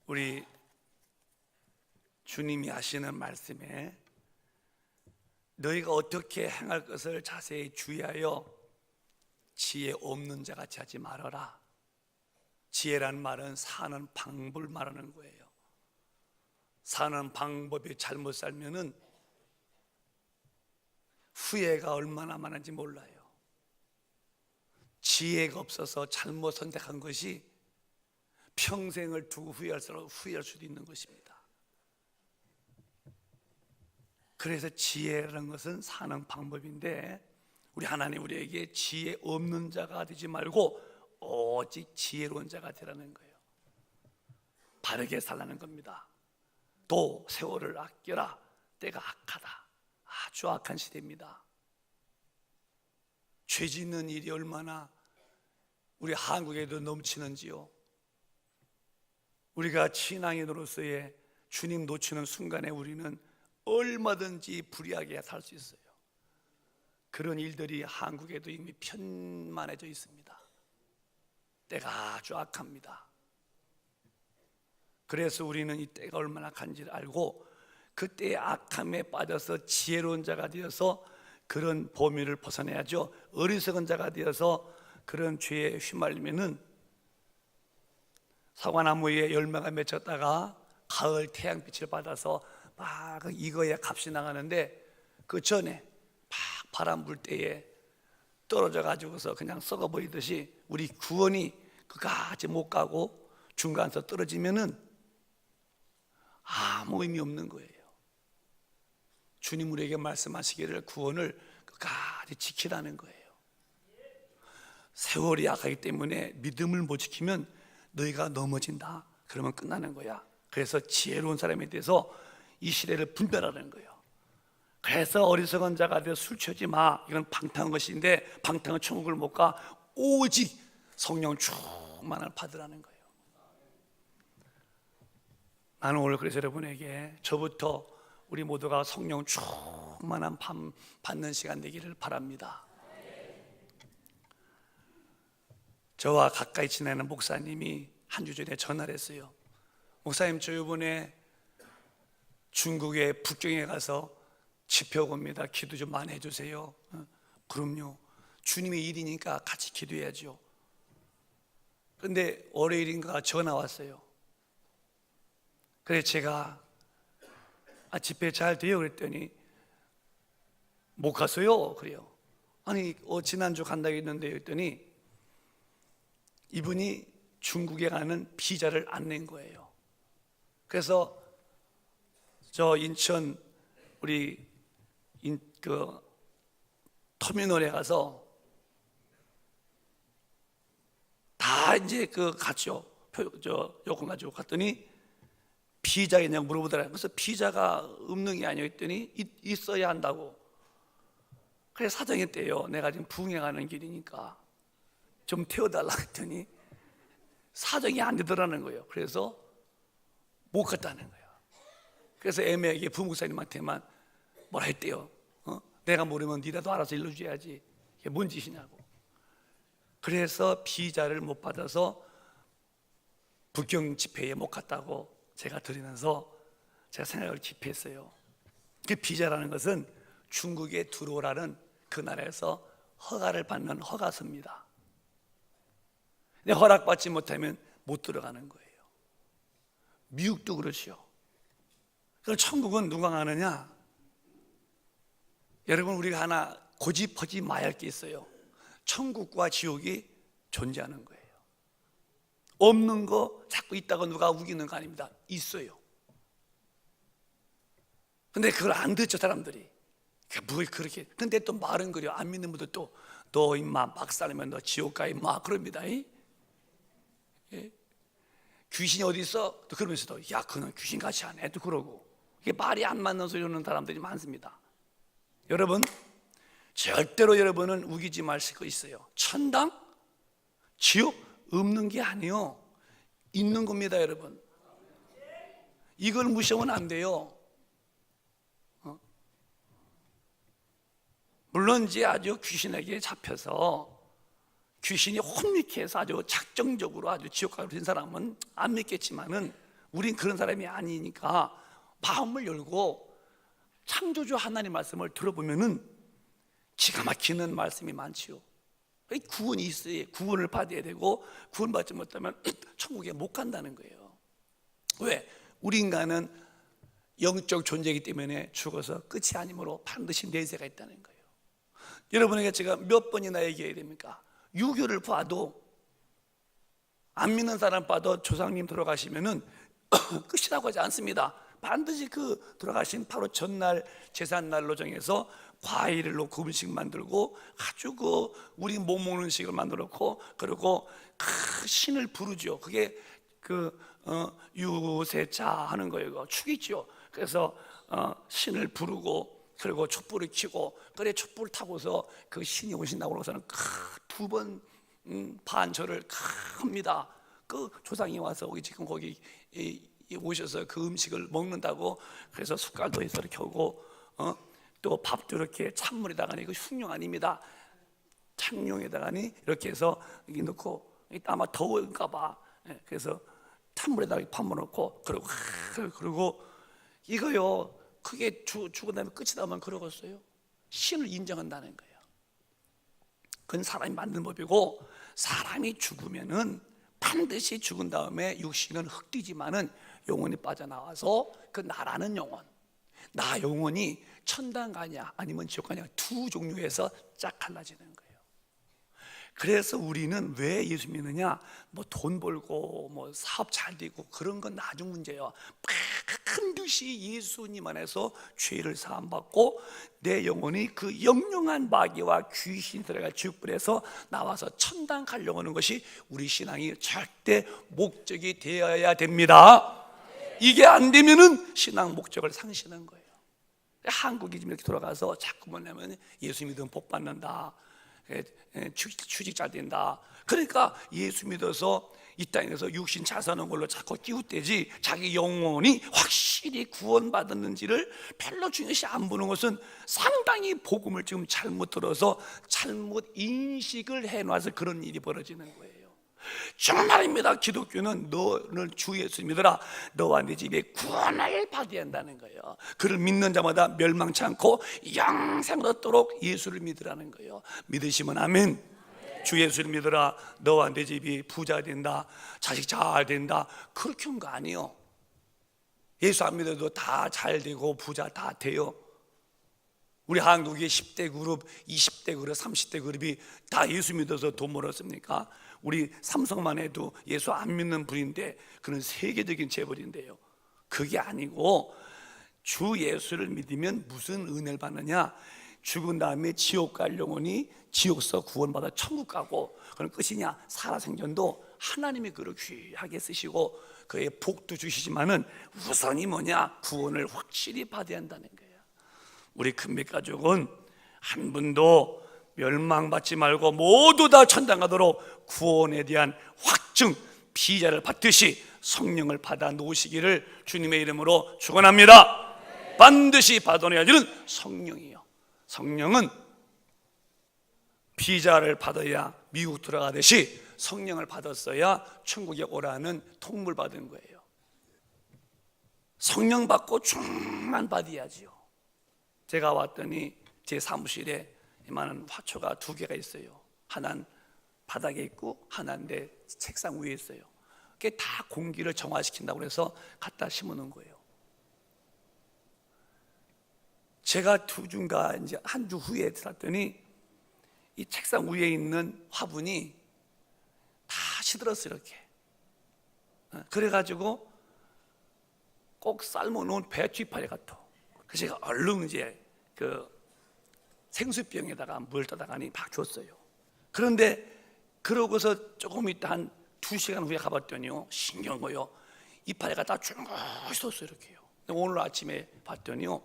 우리 주님이 하시는 말씀에 너희가 어떻게 행할 것을 자세히 주의하여 지혜 없는 자 같이 하지 말아라. 지혜란 말은 사는 방법을 말하는 거예요. 사는 방법이 잘못 살면은 후회가 얼마나 많은지 몰라요. 지혜가 없어서 잘못 선택한 것이 평생을 두고 후회할 수도 있는 것입니다. 그래서 지혜라는 것은 사는 방법인데, 우리 하나님 우리에게 지혜 없는 자가 되지 말고 오직 지혜로운 자가 되라는 거예요. 바르게 살라는 겁니다. 또 세월을 아껴라. 때가 악하다. 아주 악한 시대입니다. 죄 짓는 일이 얼마나 우리 한국에도 넘치는지요. 우리가 신앙인으로서의 주님 놓치는 순간에 우리는 얼마든지 불의하게 살 수 있어요. 그런 일들이 한국에도 이미 편만해져 있습니다. 때가 아주 악합니다. 그래서 우리는 이 때가 얼마나 악한지를 알고 그 때의 악함에 빠져서 지혜로운 자가 되어서 그런 범위를 벗어내야죠. 어리석은 자가 되어서 그런 죄에 휘말리면은 사과나무에 열매가 맺혔다가 가을 태양빛을 받아서 막 익어야 값이 나가는데, 그 전에 막 바람 불 때에 떨어져 가지고서 그냥 썩어 버리듯이 우리 구원이 그까지 못 가고 중간에서 떨어지면은 아무 의미 없는 거예요. 주님 우리에게 말씀하시기를 구원을 끝까지 지키라는 거예요. 세월이 약하기 때문에 믿음을 못 지키면 너희가 넘어진다. 그러면 끝나는 거야. 그래서 지혜로운 사람에 대해서 이 시대를 분별하는 거예요. 그래서 어리석은 자가 되어 술 취하지 마. 이건 방탕한 것인데, 방탕은 천국을 못 가. 오직 성령 충만을 받으라는 거예요. 나는 오늘 그래서 여러분에게 저부터 우리 모두가 성령 충만한 밤 받는 시간 되기를 바랍니다. 저와 가까이 지내는 목사님이 한 주 전에 전화를 했어요. 목사님, 저 이번에 중국의 북경에 가서 집회하고 옵니다. 기도 좀 많이 해주세요. 그럼요. 주님의 일이니까 같이 기도해야죠. 그런데 월요일인가 전화 왔어요. 그래서 제가 집회 잘 돼요? 그랬더니 못 갔어요. 그래요. 아니 지난주 간다고 했는데 했더니 이분이 중국에 가는 비자를 안 낸 거예요. 그래서 저 인천 우리 그 터미널에 가서 다 이제 갔죠. 요금 가지고 갔더니 비자 있냐고 물어보더라고요. 그래서 비자가 없는 게 아니에요 했더니 있어야 한다고. 그래서 사정했대요. 내가 지금 부흥회 가는 길이니까 좀 태워달라 했더니 사정이 안 되더라는 거예요. 그래서 못 갔다는 거예요. 그래서 애매하게 부목사님한테만 뭐라 했대요. 내가 모르면 니라도 알아서 일러줘야지. 이게 뭔 짓이냐고. 그래서 비자를 못 받아서 북경 집회에 못 갔다고 제가 들으면서 제가 생각을 깊이 했어요. 그 비자라는 것은 중국에 들어오라는 그 나라에서 허가를 받는 허가서입니다. 근데 허락받지 못하면 못 들어가는 거예요. 미국도 그렇죠. 그럼 천국은 누가 가느냐? 여러분, 우리가 하나 고집하지 마야 할 게 있어요. 천국과 지옥이 존재하는 거예요. 없는 거 자꾸 있다고 누가 우기는 거 아닙니다. 있어요. 근데 그걸 안 듣죠, 사람들이. 뭘 그렇게. 근데 또 말은 그래요. 안 믿는 분들 또 너 임마 막 살면 너 지옥 가 임마 그럽니다. 예? 귀신이 어디 있어? 또 그러면서도 야 그는 귀신같이 안 해. 또 그러고. 이게 말이 안 맞는 소리 하는 사람들이 많습니다. 여러분, 절대로 여러분은 우기지 마실 거 있어요. 천당? 지옥? 없는 게 아니요, 있는 겁니다. 여러분, 이걸 무시하면 안 돼요. 물론 이제 아주 귀신에게 잡혀서 귀신이 혼미케 해서 아주 작정적으로 아주 지옥 가게 된 사람은 안 믿겠지만은 우린 그런 사람이 아니니까 마음을 열고 창조주 하나님 말씀을 들어보면은 기가 막히는 말씀이 많지요. 구원이 있어야 구원을 받아야 되고, 구원받지 못하면 천국에 못 간다는 거예요. 왜? 우리 인간은 영적 존재이기 때문에 죽어서 끝이 아니므로 반드시 내세가 있다는 거예요. 여러분에게 제가 몇 번이나 얘기해야 됩니까? 유교를 봐도, 안 믿는 사람 봐도 조상님 돌아가시면은 끝이라고 하지 않습니다. 반드시 그 돌아가신 바로 전날 제삿날로 정해서 과일을 넣고 음식 만들고 아주 우리 못 먹는 식을 만들었고, 그리고 신을 부르죠. 그게 유세차 하는 거예요. 축이죠. 그래서 신을 부르고, 그리고 촛불을 켜고, 그래 촛불을 타고서 그 신이 오신다고 그러고서는 두 번 반절을 합니다. 그 조상이 와서 지금 거기 오셔서 그 음식을 먹는다고, 그래서 숟갈도 해서 이렇게 오고, 또 밥도 이렇게 찬물에다가니, 이거 흉룡 아닙니다. 창룡에다가니 이렇게 해서 여기 넣고, 아마 더울까봐 그래서 찬물에다가 밥만 넣고, 그리고 이거요, 그게 죽은 다음에 끝이 나면 그러겠어요? 신을 인정한다는 거예요. 그건 사람이 만든 법이고, 사람이 죽으면은 반드시 죽은 다음에 육신은 흙이지만은 영혼이 빠져나와서 그 나라는 영혼, 나 영혼이 천당 가냐 아니면 지옥 가냐, 두 종류에서 쫙 갈라지는 거예요. 그래서 우리는 왜 예수 믿느냐? 뭐 돈 벌고 뭐 사업 잘 되고 그런 건 나중 문제예요. 반드시 예수님 안에서 죄를 사함받고 내 영혼이 그 영영한 마귀와 귀신 들어가 지옥불에서 나와서 천당 가려고 하는 것이 우리 신앙이 절대 목적이 되어야 됩니다. 이게 안 되면은 신앙 목적을 상실한 거예요. 한국이 지금 이렇게 돌아가서 자꾸 뭐냐면 예수 믿으면 복 받는다, 취직 잘 된다. 그러니까 예수 믿어서 이 땅에서 육신 잘 사는 걸로 자꾸 끼웃대지, 자기 영혼이 확실히 구원받았는지를 별로 중요시 안 보는 것은 상당히 복음을 지금 잘못 들어서 잘못 인식을 해놔서 그런 일이 벌어지는 거예요. 정말입니다. 기독교는 너는 주 예수 믿어라, 너와 네 집에 구원을 받아야 한다는 거예요. 그를 믿는 자마다 멸망치 않고 영생을 얻도록 예수를 믿으라는 거예요. 믿으시면 아멘. 주 예수를 믿어라, 너와 내 집이 부자 된다, 자식 잘 된다, 그렇게 한 거 아니에요. 예수 안 믿어도 다 잘 되고 부자 다 돼요. 우리 한국의 10대 그룹, 20대 그룹, 30대 그룹이 다 예수 믿어서 돈 벌었습니까? 우리 삼성만 해도 예수 안 믿는 분인데 그는 세계적인 재벌인데요. 그게 아니고, 주 예수를 믿으면 무슨 은혜를 받느냐? 죽은 다음에 지옥 갈 영혼이 지옥서 구원받아 천국 가고, 그런 끝이냐? 살아생전도 하나님이 그를 귀하게 쓰시고 그의 복도 주시지만은 우선이 뭐냐? 구원을 확실히 받아야 한다는 거예요. 우리 큰빛 가족은 한 분도 멸망받지 말고 모두 다 천당 가도록 구원에 대한 확증, 비자를 받듯이 성령을 받아 놓으시기를 주님의 이름으로 축원합니다. 반드시 받아내야 되는 성령이에요. 성령은 비자를 받아야 미국 들어가듯이 성령을 받았어야 천국에 오라는 통보를 받은 거예요. 성령 받고 충만 받아야지요. 제가 왔더니 제 사무실에 이만한 화초가 2개가 있어요. 하나는 바닥에 있고 하나는 내 책상 위에 있어요. 그게 다 공기를 정화시킨다고 해서 갖다 심어놓은 거예요. 제가 이제 한 주 후에 들었더니 이 책상 위에 있는 화분이 다 시들었어요. 이렇게. 그래가지고 꼭 삶아놓은 배추 이파리 같아. 그래서 제가 얼른 이제 생수병에다가 물 떠다가니 막 줬어요. 그런데 그러고서 조금 있다 한 2시간 후에 가봤더니요, 신기한 거요, 이파리가 다 쭉 섰어요. 이렇게요. 오늘 아침에 봤더니요,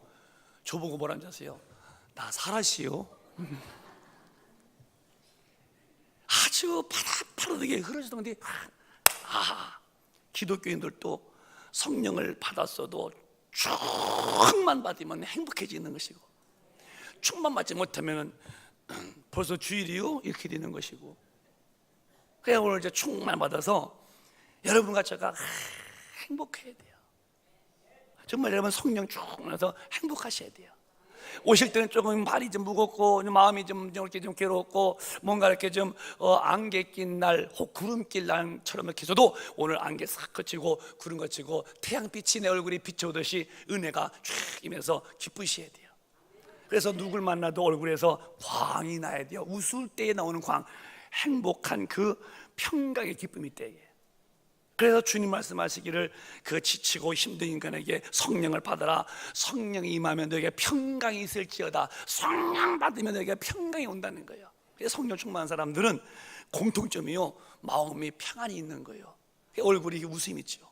저보고 뭐라는지 아세요? 나 살았시요. 아주 파릇파릇하게 흐르시던데, 기독교인들도 성령을 받았어도 충만 받으면 행복해지는 것이고, 충만 받지 못하면 벌써 주일이요? 이렇게 되는 것이고. 그래야 오늘 이제 충만 받아서 여러분과 제가 행복해야 돼요. 정말 여러분 성령 쭉 나서 행복하셔야 돼요. 오실 때는 조금 발이 좀 무겁고 마음이 좀 이렇게 좀 괴롭고 뭔가 이렇게 좀 안개 낀 날 혹 구름길 날처럼 이렇게 해서도 오늘 안개 싹 거치고 구름 거치고 태양빛이 내 얼굴에 비춰오듯이 은혜가 쫙 이면서 기쁘셔야 돼요. 그래서 누굴 만나도 얼굴에서 광이 나야 돼요. 웃을 때에 나오는 광, 행복한 그 평강의 기쁨이 때에. 그래서 주님 말씀하시기를 그 지치고 힘든 인간에게 성령을 받아라. 성령이 임하면 너에게 평강이 있을지어다. 성령 받으면 너에게 평강이 온다는 거예요. 그래서 성령 충만한 사람들은 공통점이요, 마음이 평안이 있는 거예요. 얼굴이 웃음이 있죠.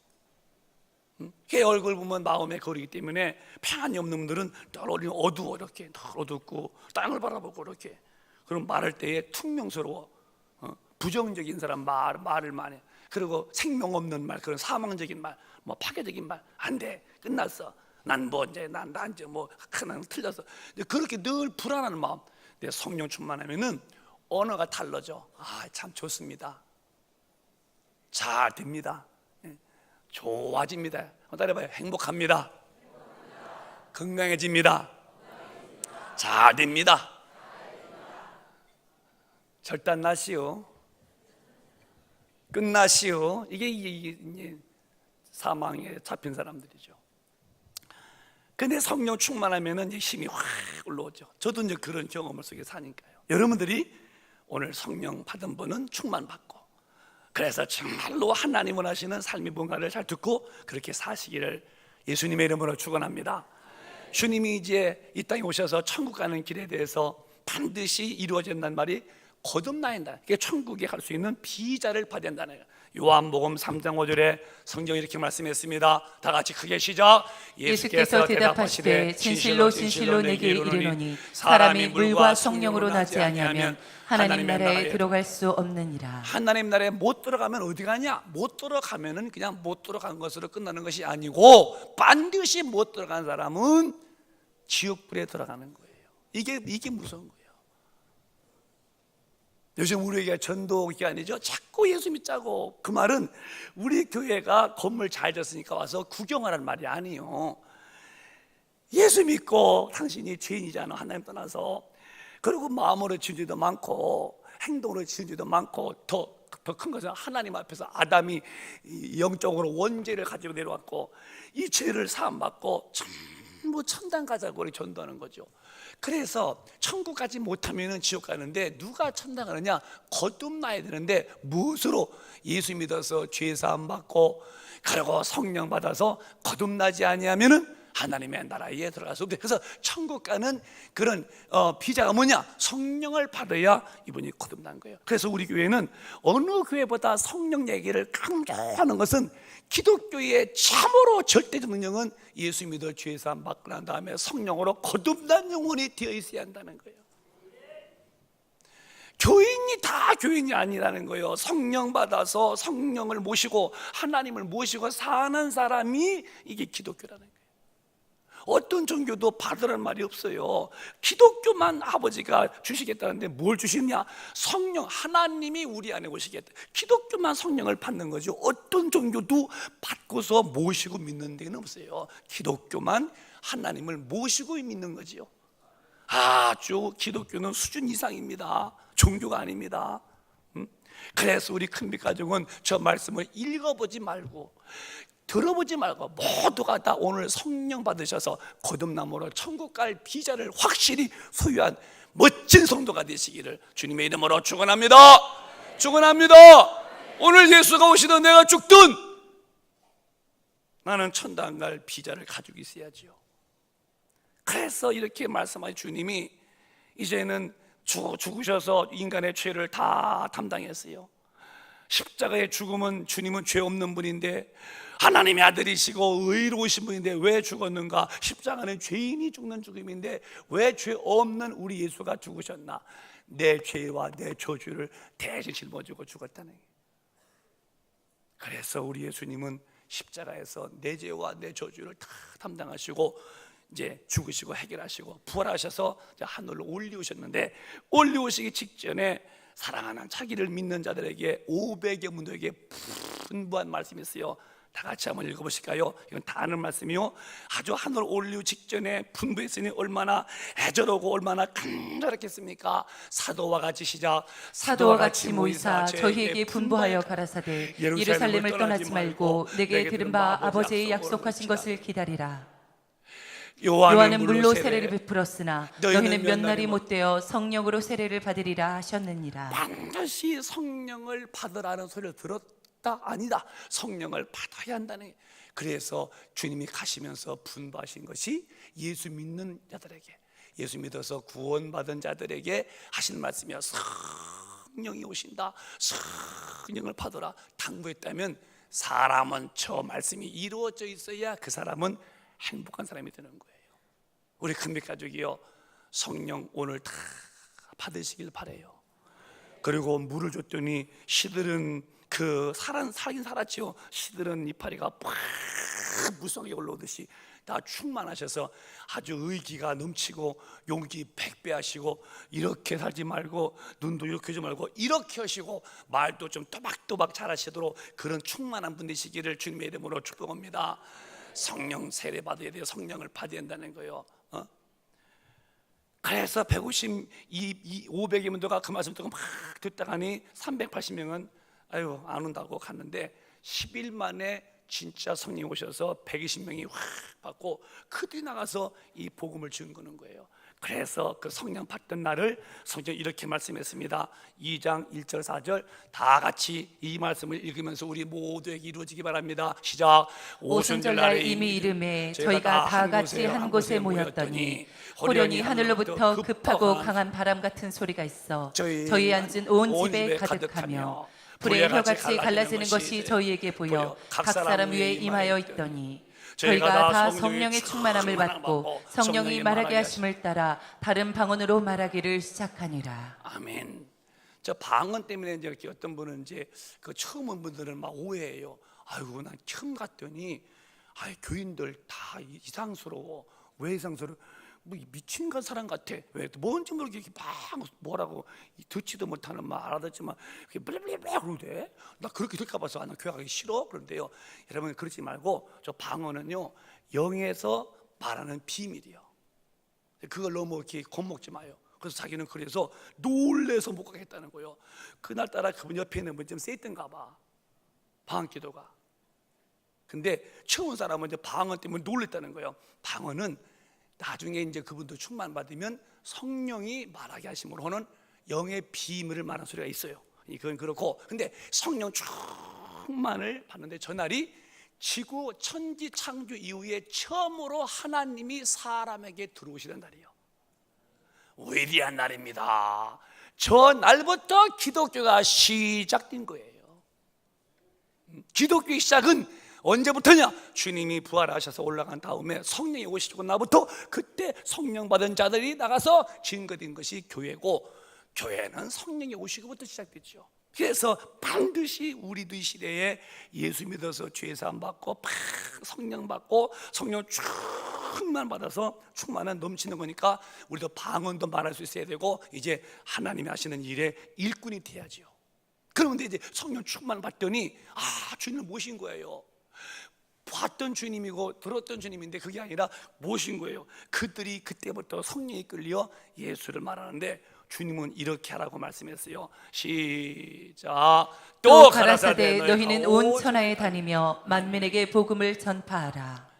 그 얼굴 보면 마음에 거리기 때문에 평안이 없는 분들은 늘 어두워, 이렇게 늘 어둡고 땅을 바라보고 이렇게. 그럼 말할 때에 퉁명스러워. 부정적인 사람 말을 많이 해. 그리고 생명 없는 말, 그런 사망적인 말, 뭐 파괴적인 말 안 돼. 끝났어. 난 이제 뭐 그냥 틀렸어. 그렇게 늘 불안한 마음. 근데 성령 충만하면은 언어가 달라져. 아, 참 좋습니다. 잘 됩니다. 좋아집니다. 따라해봐요. 행복합니다. 건강해집니다. 잘 됩니다. 절단 나시오. 끝나시오. 이게 사망에 잡힌 사람들이죠. 근데 성령 충만하면은 힘이 확 올라오죠. 저도 이제 그런 경험을 속에 사니까요. 여러분들이 오늘 성령 받은 분은 충만받고, 그래서 정말로 하나님 원하시는 삶의 뭔가를 잘 듣고 그렇게 사시기를 예수님의 이름으로 축원합니다. 주님이 이제 이 땅에 오셔서 천국 가는 길에 대해서 반드시 이루어진다는 말이 거듭나야. 그게 천국에 갈 수 있는 비자를 받아야 된다는 거예요. 요한복음 3장 5절에 성경이 이렇게 말씀했습니다. 다 같이 크게 시작. 예수께서 대답하시되 진실로 진실로 내게 이르노니 사람이 물과 성령으로 나지 아니하면 하나님 나라에 들어갈 수 없느니라. 하나님 나라에 못 들어가면 어디 가냐? 못 들어가면은 그냥 못 들어간 것으로 끝나는 것이 아니고 반드시 못 들어간 사람은 지옥불에 들어가는 거예요. 이게 무서운 거예요. 요즘 우리에게 전도가 아니죠. 자꾸 예수 믿자고. 그 말은 우리 교회가 건물 잘 졌으니까 와서 구경하라는 말이 아니에요. 예수 믿고 당신이 죄인이잖아, 하나님 떠나서. 그리고 마음으로 지은 죄도 많고 행동으로 지은 죄도 많고 더 큰 것은 하나님 앞에서 아담이 영적으로 원죄를 가지고 내려왔고 이 죄를 사함받고 전부 천당 가자고 우리 전도하는 거죠. 그래서 천국 가지 못하면 지옥 가는데 누가 천당 가느냐? 거듭나야 되는데 무엇으로? 예수 믿어서 죄 사함 받고 그리고 성령 받아서 거듭나지 아니하면은 하나님의 나라에 들어갈 수 없대. 그래서 천국 가는 그런 비자가 뭐냐? 성령을 받아야 이분이 거듭난 거예요. 그래서 우리 교회는 어느 교회보다 성령 얘기를 강조하는 것은 기독교의 참으로 절대적 능력은 예수 믿어 죄 사함 받고 난 다음에 성령으로 거듭난 영혼이 되어 있어야 한다는 거예요. 교인이 다 교인이 아니라는 거예요. 성령 받아서 성령을 모시고 하나님을 모시고 사는 사람이 이게 기독교라는 거예요. 어떤 종교도 받으라는 말이 없어요. 기독교만 아버지가 주시겠다는데 뭘 주시냐? 성령, 하나님이 우리 안에 오시겠다. 기독교만 성령을 받는 거죠. 어떤 종교도 받고서 모시고 믿는 데는 없어요. 기독교만 하나님을 모시고 믿는 거지요. 아주 기독교는 수준 이상입니다. 종교가 아닙니다. 그래서 우리 큰빛 가족은 저 말씀을 읽어보지 말고 들어보지 말고 모두가 다 오늘 성령 받으셔서 거듭남으로 천국 갈 비자를 확실히 소유한 멋진 성도가 되시기를 주님의 이름으로 축원합니다. 축원합니다. 오늘 예수가 오시든 내가 죽든 나는 천당 갈 비자를 가지고 있어야지요. 그래서 이렇게 말씀하신 주님이 이제는 죽으셔서 인간의 죄를 다 담당했어요. 십자가의 죽음은 주님은 죄 없는 분인데 하나님의 아들이시고 의로우신 분인데 왜 죽었는가? 십자가는 죄인이 죽는 죽음인데 왜 죄 없는 우리 예수가 죽으셨나? 내 죄와 내 저주를 대신 짊어지고 죽었다는 거예요. 그래서 우리 예수님은 십자가에서 내 죄와 내 저주를 다 담당하시고 이제 죽으시고 해결하시고 부활하셔서 하늘로 올리우셨는데 올리우시기 직전에 사랑하는 자기를 믿는 자들에게 500여 문도에게 분부한 말씀이 있어요. 다 같이 한번 읽어보실까요? 이건 다 아는 말씀이요. 아주 하늘 올리기 직전에 분부했으니 얼마나 애절하고 얼마나 간절했겠습니까? 사도와 같이 시작. 사도와 같이 모이사 저희에게 분부하여 가라사대 예루살렘을 떠나지 말고 내게 들은 바 아버지의 약속하신 것을 기다리라. 요한은 물로 세례를 베풀었으나 너희는 몇 날이 못되어 성령으로 세례를 받으리라 하셨느니라. 반드시 성령을 받으라는 소리를 들었다? 아니다. 성령을 받아야 한다는. 그래서 주님이 가시면서 분부하신 것이 예수 믿는 자들에게, 예수 믿어서 구원받은 자들에게 하신 말씀이야. 성령이 오신다. 성령을 받으라 당부했다면 사람은 저 말씀이 이루어져 있어야 그 사람은 행복한 사람이 되는 거예요. 우리 큰빛 가족이요, 성령 오늘 다 받으시길 바래요. 그리고 물을 줬더니 시들은 살긴 살았지요. 시들은 이파리가 팍 무성하게 올라오듯이 다 충만하셔서 아주 의기가 넘치고 용기 100배 하시고, 이렇게 살지 말고 눈도 이렇게 하지 말고 이렇게 하시고 말도 좀 또박또박 잘하시도록 그런 충만한 분 되시기를 주님의 이름으로 축복합니다. 성령 세례 받아야 돼요. 성령을 받아야 한다는 거예요. 그래서 500여 명도가 그 말씀 듣고 막 듣다가니 380명은 아유 안 온다고 갔는데 10일 만에 진짜 성령이 오셔서 120명이 확 받고 그 뒤 나가서 이 복음을 증거하는 거예요. 그래서 그 성령 받던 날을 성경 이렇게 말씀했습니다. 2장 1절 4절 다 같이 이 말씀을 읽으면서 우리 모두에게 이루어지기 바랍니다. 시작. 오순절날에 이미 이름에 저희가 다 같이 한 곳에 모였더니 호련히 하늘로부터 급하고 강한 바람 같은 소리가 있어 저희 앉은 온 집에 가득하며 불의 혀같이 갈라지는 것이 저희에게 보여 각 사람 위에 임하여 있더니 저희가 다 성령의 충만함을 받고 성령이 말하게 하심을 따라 다른 방언으로 말하기를 시작하니라. 아멘. 저 방언 때문에 이제 어떤 분은 이제 그 처음 온 분들은 막 오해해요. 아이고 난 처음 갔더니 교인들 다 이상스러워. 왜 이상스러워? 뭐 미친 간 사람 같아. 왜 뭔지 모르게 이렇게 막 뭐라고 듣지도 못하는 말 알아듣지만 블레블레블레 그러대. 나 그렇게 들까 봐서 나 교회 가기 싫어. 그런데요, 여러분 그러지 말고 저 방언은요 영에서 말하는 비밀이요. 그걸 너무 이렇게 겁먹지 마요. 그래서 자기는 그래서 놀래서 못 가겠다는 거예요. 그날따라 그분 옆에 있는 분 좀 셌던가 봐, 방언 기도가. 근데 처음 온 사람은 이제 방언 때문에 놀랬다는 거예요. 방언은 나중에 이제 그분도 충만 받으면 성령이 말하게 하심으로는 영의 비밀을 말하는 소리가 있어요. 그건 그렇고, 근데 성령 충만을 받는데 전날이 지구 천지 창조 이후에 처음으로 하나님이 사람에게 들어오시는 날이에요. 위대한 날입니다. 저 날부터 기독교가 시작된 거예요. 기독교의 시작은 언제부터냐? 주님이 부활하셔서 올라간 다음에 성령이 오시고 나부터 그때 성령 받은 자들이 나가서 증거된 것이 교회고, 교회는 성령이 오시고부터 시작됐죠. 그래서 반드시 우리도 이 시대에 예수 믿어서 죄 사함 받고 팍 성령 받고 성령 충만 받아서 충만한 넘치는 거니까 우리도 방언도 말할 수 있어야 되고 이제 하나님이 하시는 일에 일꾼이 돼야죠. 그런데 이제 성령 충만 받더니 주님을 모신 거예요. 봤던 주님이고 들었던 주님인데 그게 아니라 모신 거예요. 그들이 그때부터 성령이 끌려 예수를 말하는데 주님은 이렇게 하라고 말씀했어요. 시작. 또 가라사대 너희는 온 천하에 다니며 만민에게 복음을 전파하라.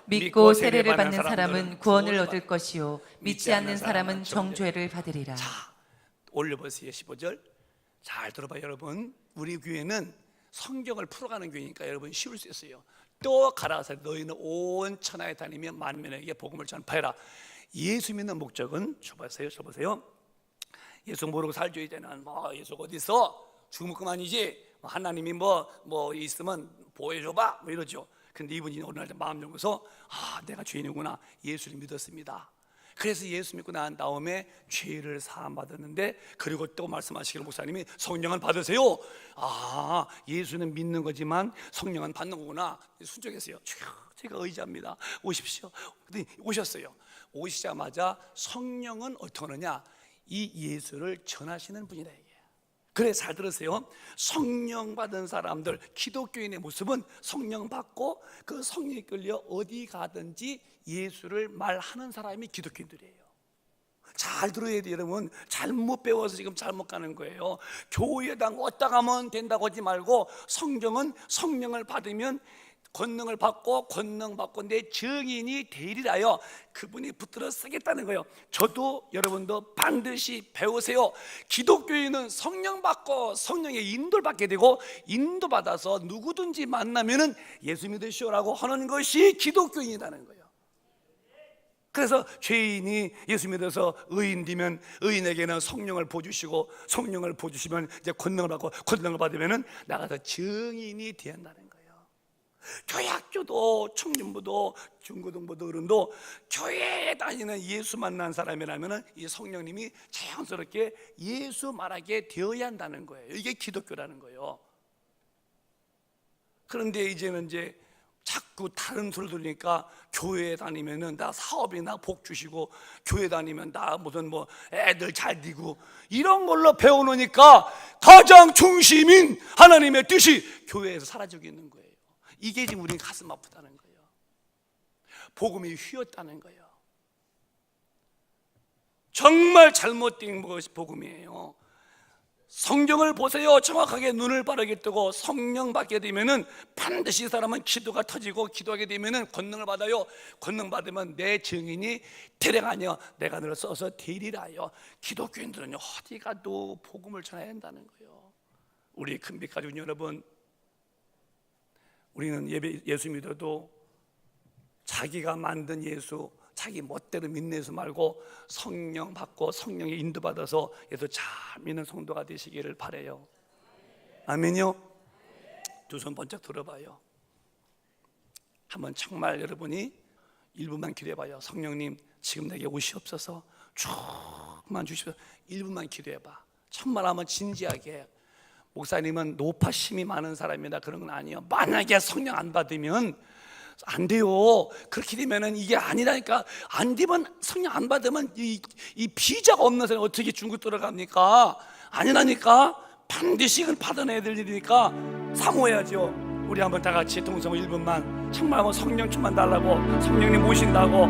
믿고 세례를 받는 사람은 구원을 얻을 것이요 믿지 않는 사람은 정죄를 받으리라. 자, 올려보세요. 15절 잘 들어봐요. 여러분, 우리 교회는 성경을 풀어가는 교회니까 여러분 쉬울 수 있어요. 또 가라사대 너희는 온 천하에 다니며 만민에게 복음을 전파해라. 예수 믿는 목적은 줘보세요. 예수 모르고 살죠. 이제는 예수 어디 있어? 죽으면 그만이지. 하나님이 뭐 있으면 보여줘봐 뭐 이러죠. 근데 이분이 오늘 날 마음 열고서 내가 죄인이구나, 예수를 믿었습니다. 그래서 예수 믿고 난 다음에 죄를 사함 받았는데, 그리고 또 말씀하시기를 목사님이 성령을 받으세요. 예수는 믿는 거지만 성령은 받는 거구나. 순종했어요. 제가 의지합니다. 오십시오. 근데 오셨어요. 오시자마자 성령은 어떻게 하느냐? 이 예수를 전하시는 분이다 이게. 그래, 잘 들으세요. 성령 받은 사람들, 기독교인의 모습은 성령 받고 그 성령이 끌려 어디 가든지 예수를 말하는 사람이 기독교인들이에요. 잘 들어야 돼요, 여러분. 잘못 배워서 지금 잘못 가는 거예요. 교회당 어디다 가면 된다고 하지 말고, 성경은 성령을 받으면 권능을 받고, 권능 받고 내 증인이 되리라요. 그분이 붙들어 쓰겠다는 거예요. 저도 여러분도 반드시 배우세요. 기독교인은 성령 받고 성령의 인도를 받게 되고, 인도 받아서 누구든지 만나면은 예수 믿으시오라고 하는 것이 기독교인이라는 거예요. 그래서 죄인이 예수 믿어서 의인 되면 의인에게는 성령을 부어주시고, 성령을 부어주시면 이제 권능을 받고, 권능을 받으면은 나가서 증인이 된다는 거예요. 교회학교도 청년부도 중고등부도 어른도 교회에 다니는 예수 만난 사람이라면 이 성령님이 자연스럽게 예수 말하게 되어야 한다는 거예요. 이게 기독교라는 거예요. 그런데 이제는 이제 자꾸 다른 소리 들으니까, 교회 다니면은 나 사업이나 복 주시고, 교회 다니면 나 무슨 뭐 애들 잘 되고, 이런 걸로 배워놓으니까 가장 중심인 하나님의 뜻이 교회에서 사라지고 있는 거예요. 이게 지금 우리 가슴 아프다는 거예요. 복음이 휘었다는 거예요. 정말 잘못된 것이 복음이에요. 성경을 보세요. 정확하게 눈을 바르게 뜨고 성령 받게 되면은 반드시 이 사람은 기도가 터지고, 기도하게 되면은 권능을 받아요. 권능 받으면 내 증인이 되리가 아니여 내가 너를 써서 되리라요. 기독교인들은요, 어디 가도 복음을 전해야 한다는 거예요. 우리 큰빛 가족 여러분, 우리는 예수 믿어도 자기가 만든 예수, 자기 멋대로 믿는 예수 말고 성령 받고 성령의 인도받아서 예수 잘 믿는 성도가 되시기를 바라요. 아멘요? 두 손 번쩍 들어봐요. 한번 정말 여러분이 1분만 기도해봐요. 성령님, 지금 내게 오시옵소서. 조금만 주시옵소서. 1분만 기도해봐. 정말 한번 진지하게. 목사님은 노파심이 많은 사람이다, 그런 건 아니에요. 만약에 성령 안 받으면 안 돼요. 그렇게 되면은 이게 아니라니까. 안 되면, 성령 안 받으면 이 비자가 없는 사람이 어떻게 중국 들어갑니까? 아니라니까. 반드시 이건 받아내야 될 일이니까 사모해야죠. 우리 한번 다 같이 동성 1분만 정말 한번 성령 충만 달라고, 성령님 모신다고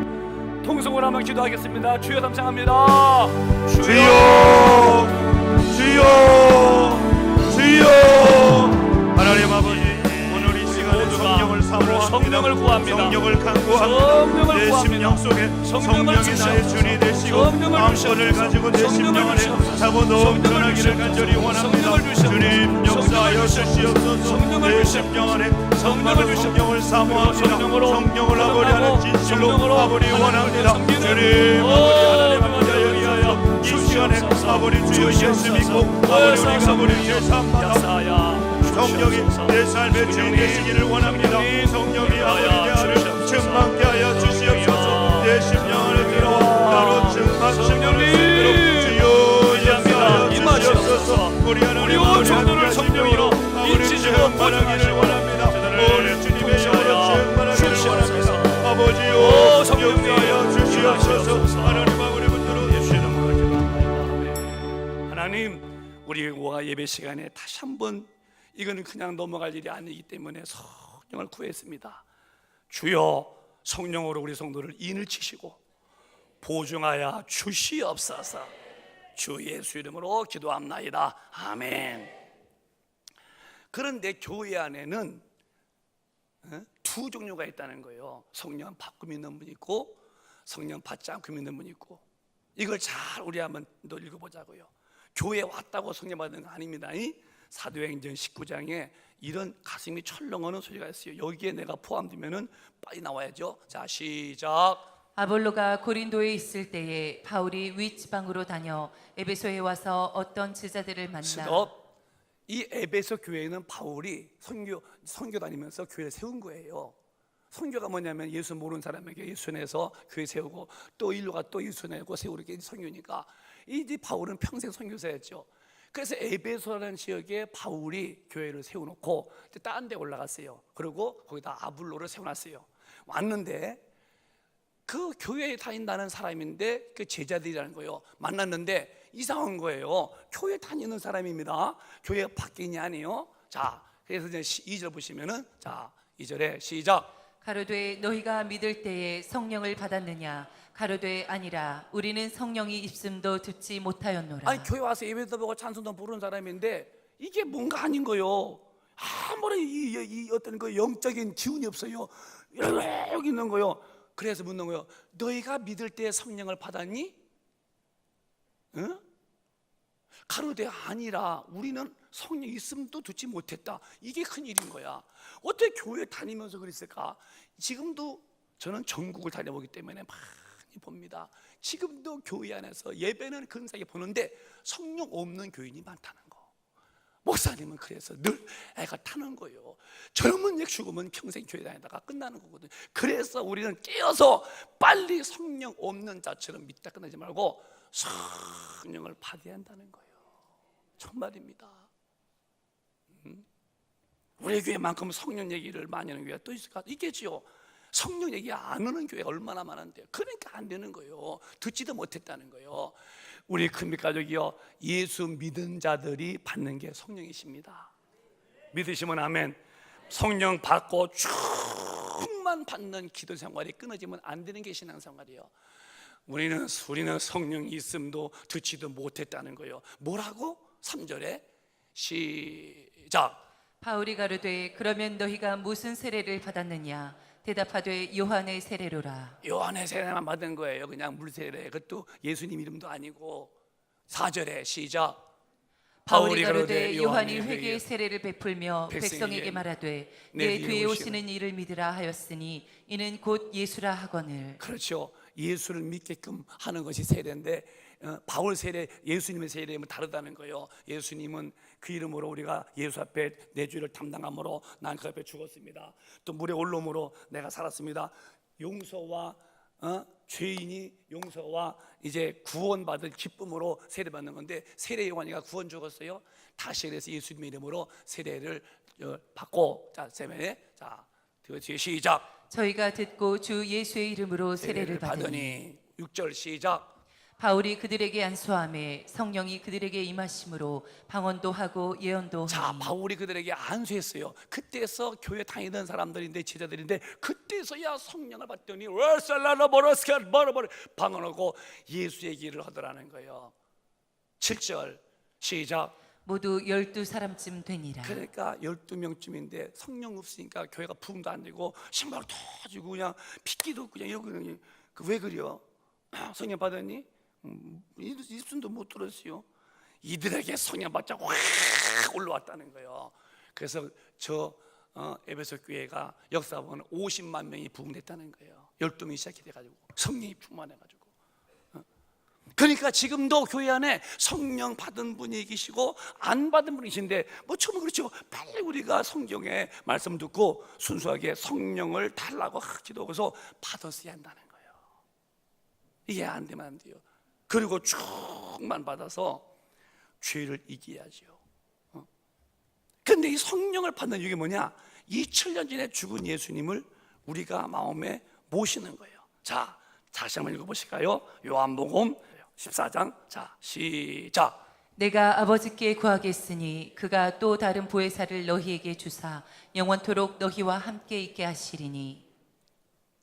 동성으로 한번 기도하겠습니다. 주여 감사합니다. 주여, 주여, 주여. 하나님 아버지, 오늘 이 시간에 성령을 사모합니다. 성령을 구합니다. 성령을 간구합니다. 내 심령 속에 성령이 나의 주니 되시고, 마음권을 가지고 내 심령 안에 타고 넘쳐나기를 간절히 원합니다. 주님 역사하여 주시옵소서. 내 심령 안에 정말로 성령을 사모합니다. 성령을 아버리하는 진실로 아버리 원합니다. 주님 아버지, 하나님 아버지, 여기하여 이 시간에 아버지 주여 예수 믿고 아버지 우리가 아버지 제삼 받아 성령이 내 삶의 주인 되시기를 원합니다. 성령이 아버지 나를 충만케 하여 주시옵소서. 내 심령 안에 들어와 나로 충만할 수 있도록 주여 역사하여 주시옵소서. 우리 하나님 아버지 성도를 성령으로 인치시고 충만하기를 원합니다. 우리 주님의 영으로 충만하기를 원합니다. 아버지요 성령하여 주시옵소서. 하나님 아버지 붙들어 주시옵소서. 하나님, 우리가 예배 시간에 다시 한번, 이거는 그냥 넘어갈 일이 아니기 때문에 성령을 구했습니다. 주여, 성령으로 우리 성도를 인을 치시고 보증하여 주시옵소서. 주 예수 이름으로 기도합나이다. 아멘. 그런데 교회 안에는 두 종류가 있다는 거예요. 성령 받고 믿는 분 있고, 성령 받지 않고 믿는 분 있고. 이걸 잘 우리 한번 더 읽어보자고요. 교회에 왔다고 성령 받는 거 아닙니다. 사도행전 19장에 이런 가슴이 철렁하는 소리가 있어요. 여기에 내가 포함되면은 빨리 나와야죠. 자, 시작. 아볼로가 고린도에 있을 때에 바울이 윗지방으로 다녀 에베소에 와서 어떤 제자들을 만나. 스톱. 이 에베소 교회는 바울이 선교 다니면서 교회를 세운 거예요. 선교가 뭐냐면 예수 모르는 사람에게 예수 내서 교회 세우고, 또 일로가 또 예수 내고 세우는 게 선교니까, 이 바울은 평생 선교사였죠. 그래서 에베소라는 지역에 바울이 교회를 세워놓고 다른 데 올라갔어요. 그리고 거기다 아볼로를 세워놨어요. 왔는데 그 교회에 다닌다는 사람인데 그 제자들이라는 거예요. 만났는데 이상한 거예요. 교회 다니는 사람입니다. 교회 밖인이 아니에요. 자, 그래서 이제 2절 보시면은, 자, 2절에 시작. 가로되 너희가 믿을 때에 성령을 받았느냐? 가로되 아니라 우리는 성령이 있음도 듣지 못하였노라. 아니, 교회 와서 예배도 보고 찬송도 부르는 사람인데 이게 뭔가 아닌 거요. 아무런 이 어떤 그 영적인 기운이 없어요. 여기 있는 거요. 그래서 묻는 거요. 너희가 믿을 때 성령을 받았니? 응? 가로되 아니라 우리는 성령 있음도 듣지 못했다. 이게 큰일인 거야. 어떻게 교회 다니면서 그랬을까? 지금도 저는 전국을 다녀보기 때문에 많이 봅니다. 지금도 교회 안에서 예배는 근사하게 보는데 성령 없는 교인이 많다는 거. 목사님은 그래서 늘 애가 타는 거예요. 젊은 역 죽으면 평생 교회 다니다가 끝나는 거거든요. 그래서 우리는 깨어서 빨리 성령 없는 자처럼 믿다 끝나지 말고 성령을 받아야 한다는 거예요. 정말입니다. 우리 교회만큼 성령 얘기를 많이 하는 교회가 또 있을까? 있겠지요. 성령 얘기 안 하는 교회가 얼마나 많은데요. 그러니까 안 되는 거예요. 듣지도 못했다는 거예요. 우리 큰빛 가족이요, 예수 믿은 자들이 받는 게 성령이십니다. 믿으시면 아멘. 성령 받고 쭉만 받는 기도 생활이 끊어지면 안 되는 게 신앙생활이에요. 우리는 성령이 있음도 듣지도 못했다는 거예요. 뭐라고? 3절에 시작. 바울이 가로되 그러면 너희가 무슨 세례를 받았느냐? 대답하되 요한의 세례로라. 요한의 세례만 받은 거예요. 그냥 물세례. 그것도 예수님 이름도 아니고. 4절에 시작. 바울이 가로되 요한이 회개의 세례를 베풀며 백성에게 말하되 내 뒤에 오시는 이를 믿으라 하였으니 이는 곧 예수라 하거늘. 그렇죠. 예수를 믿게끔 하는 것이 세례인데 바울 세례, 예수님의 세례는 다르다는 거예요. 예수님은 그 이름으로 우리가 예수 앞에 내 죄를 담당함으로 난 그 앞에 죽었습니다. 또 물에 올라옴으로 내가 살았습니다. 용서와 죄인이 용서와 이제 구원받을 기쁨으로 세례받는 건데, 세례 요한이가 구원 죽었어요. 다시 그래서 예수님의 이름으로 세례를 받고, 자, 세례, 자, 뒤에 시작. 저희가 듣고 주 예수의 이름으로 세례를 받으니. 6절 시작. 바울이 그들에게 안수하매 성령이 그들에게 임하심으로 방언도 하고 예언도 자, 하니. 바울이 그들에게 안수했어요. 그때서 교회 다니던 사람들인데, 제자들인데, 그때서야 성령을 받더니 방언하고 예수의 길을 하더라는 거예요. 7절 시작. 모두 12사람쯤 되니라. 그러니까 12명쯤인데 성령 없으니까 교회가 부흥도 안 되고 신발 터지고 그냥 핏기도 그냥 이러고 그냥. 왜 그래요? 성령 받았니? 입술도 못 들었어요. 이들에게 성령 받자고 확 올라왔다는 거예요. 그래서 저 에베소 교회가 역사 보면 50만 명이 부흥됐다는 거예요. 12명이 시작이 돼가지고 성령이 충만해가지고. 그러니까 지금도 교회 안에 성령 받은 분이 계시고 안 받은 분이 계신데, 뭐 처음은 그렇죠. 빨리 우리가 성경의 말씀 듣고 순수하게 성령을 달라고 기도해서 받았어야 한다는 거예요. 이게 안 되면 안 돼요. 그리고 쭉만 받아서 죄를 이겨야죠. 근데 이 성령을 받는 이게 뭐냐? 2000년 전에 죽은 예수님을 우리가 마음에 모시는 거예요. 자, 다시 한번 읽어보실까요? 요한복음 14장, 자, 시작. 내가 아버지께 구하겠으니 그가 또 다른 보혜사를 너희에게 주사 영원토록 너희와 함께 있게 하시리니.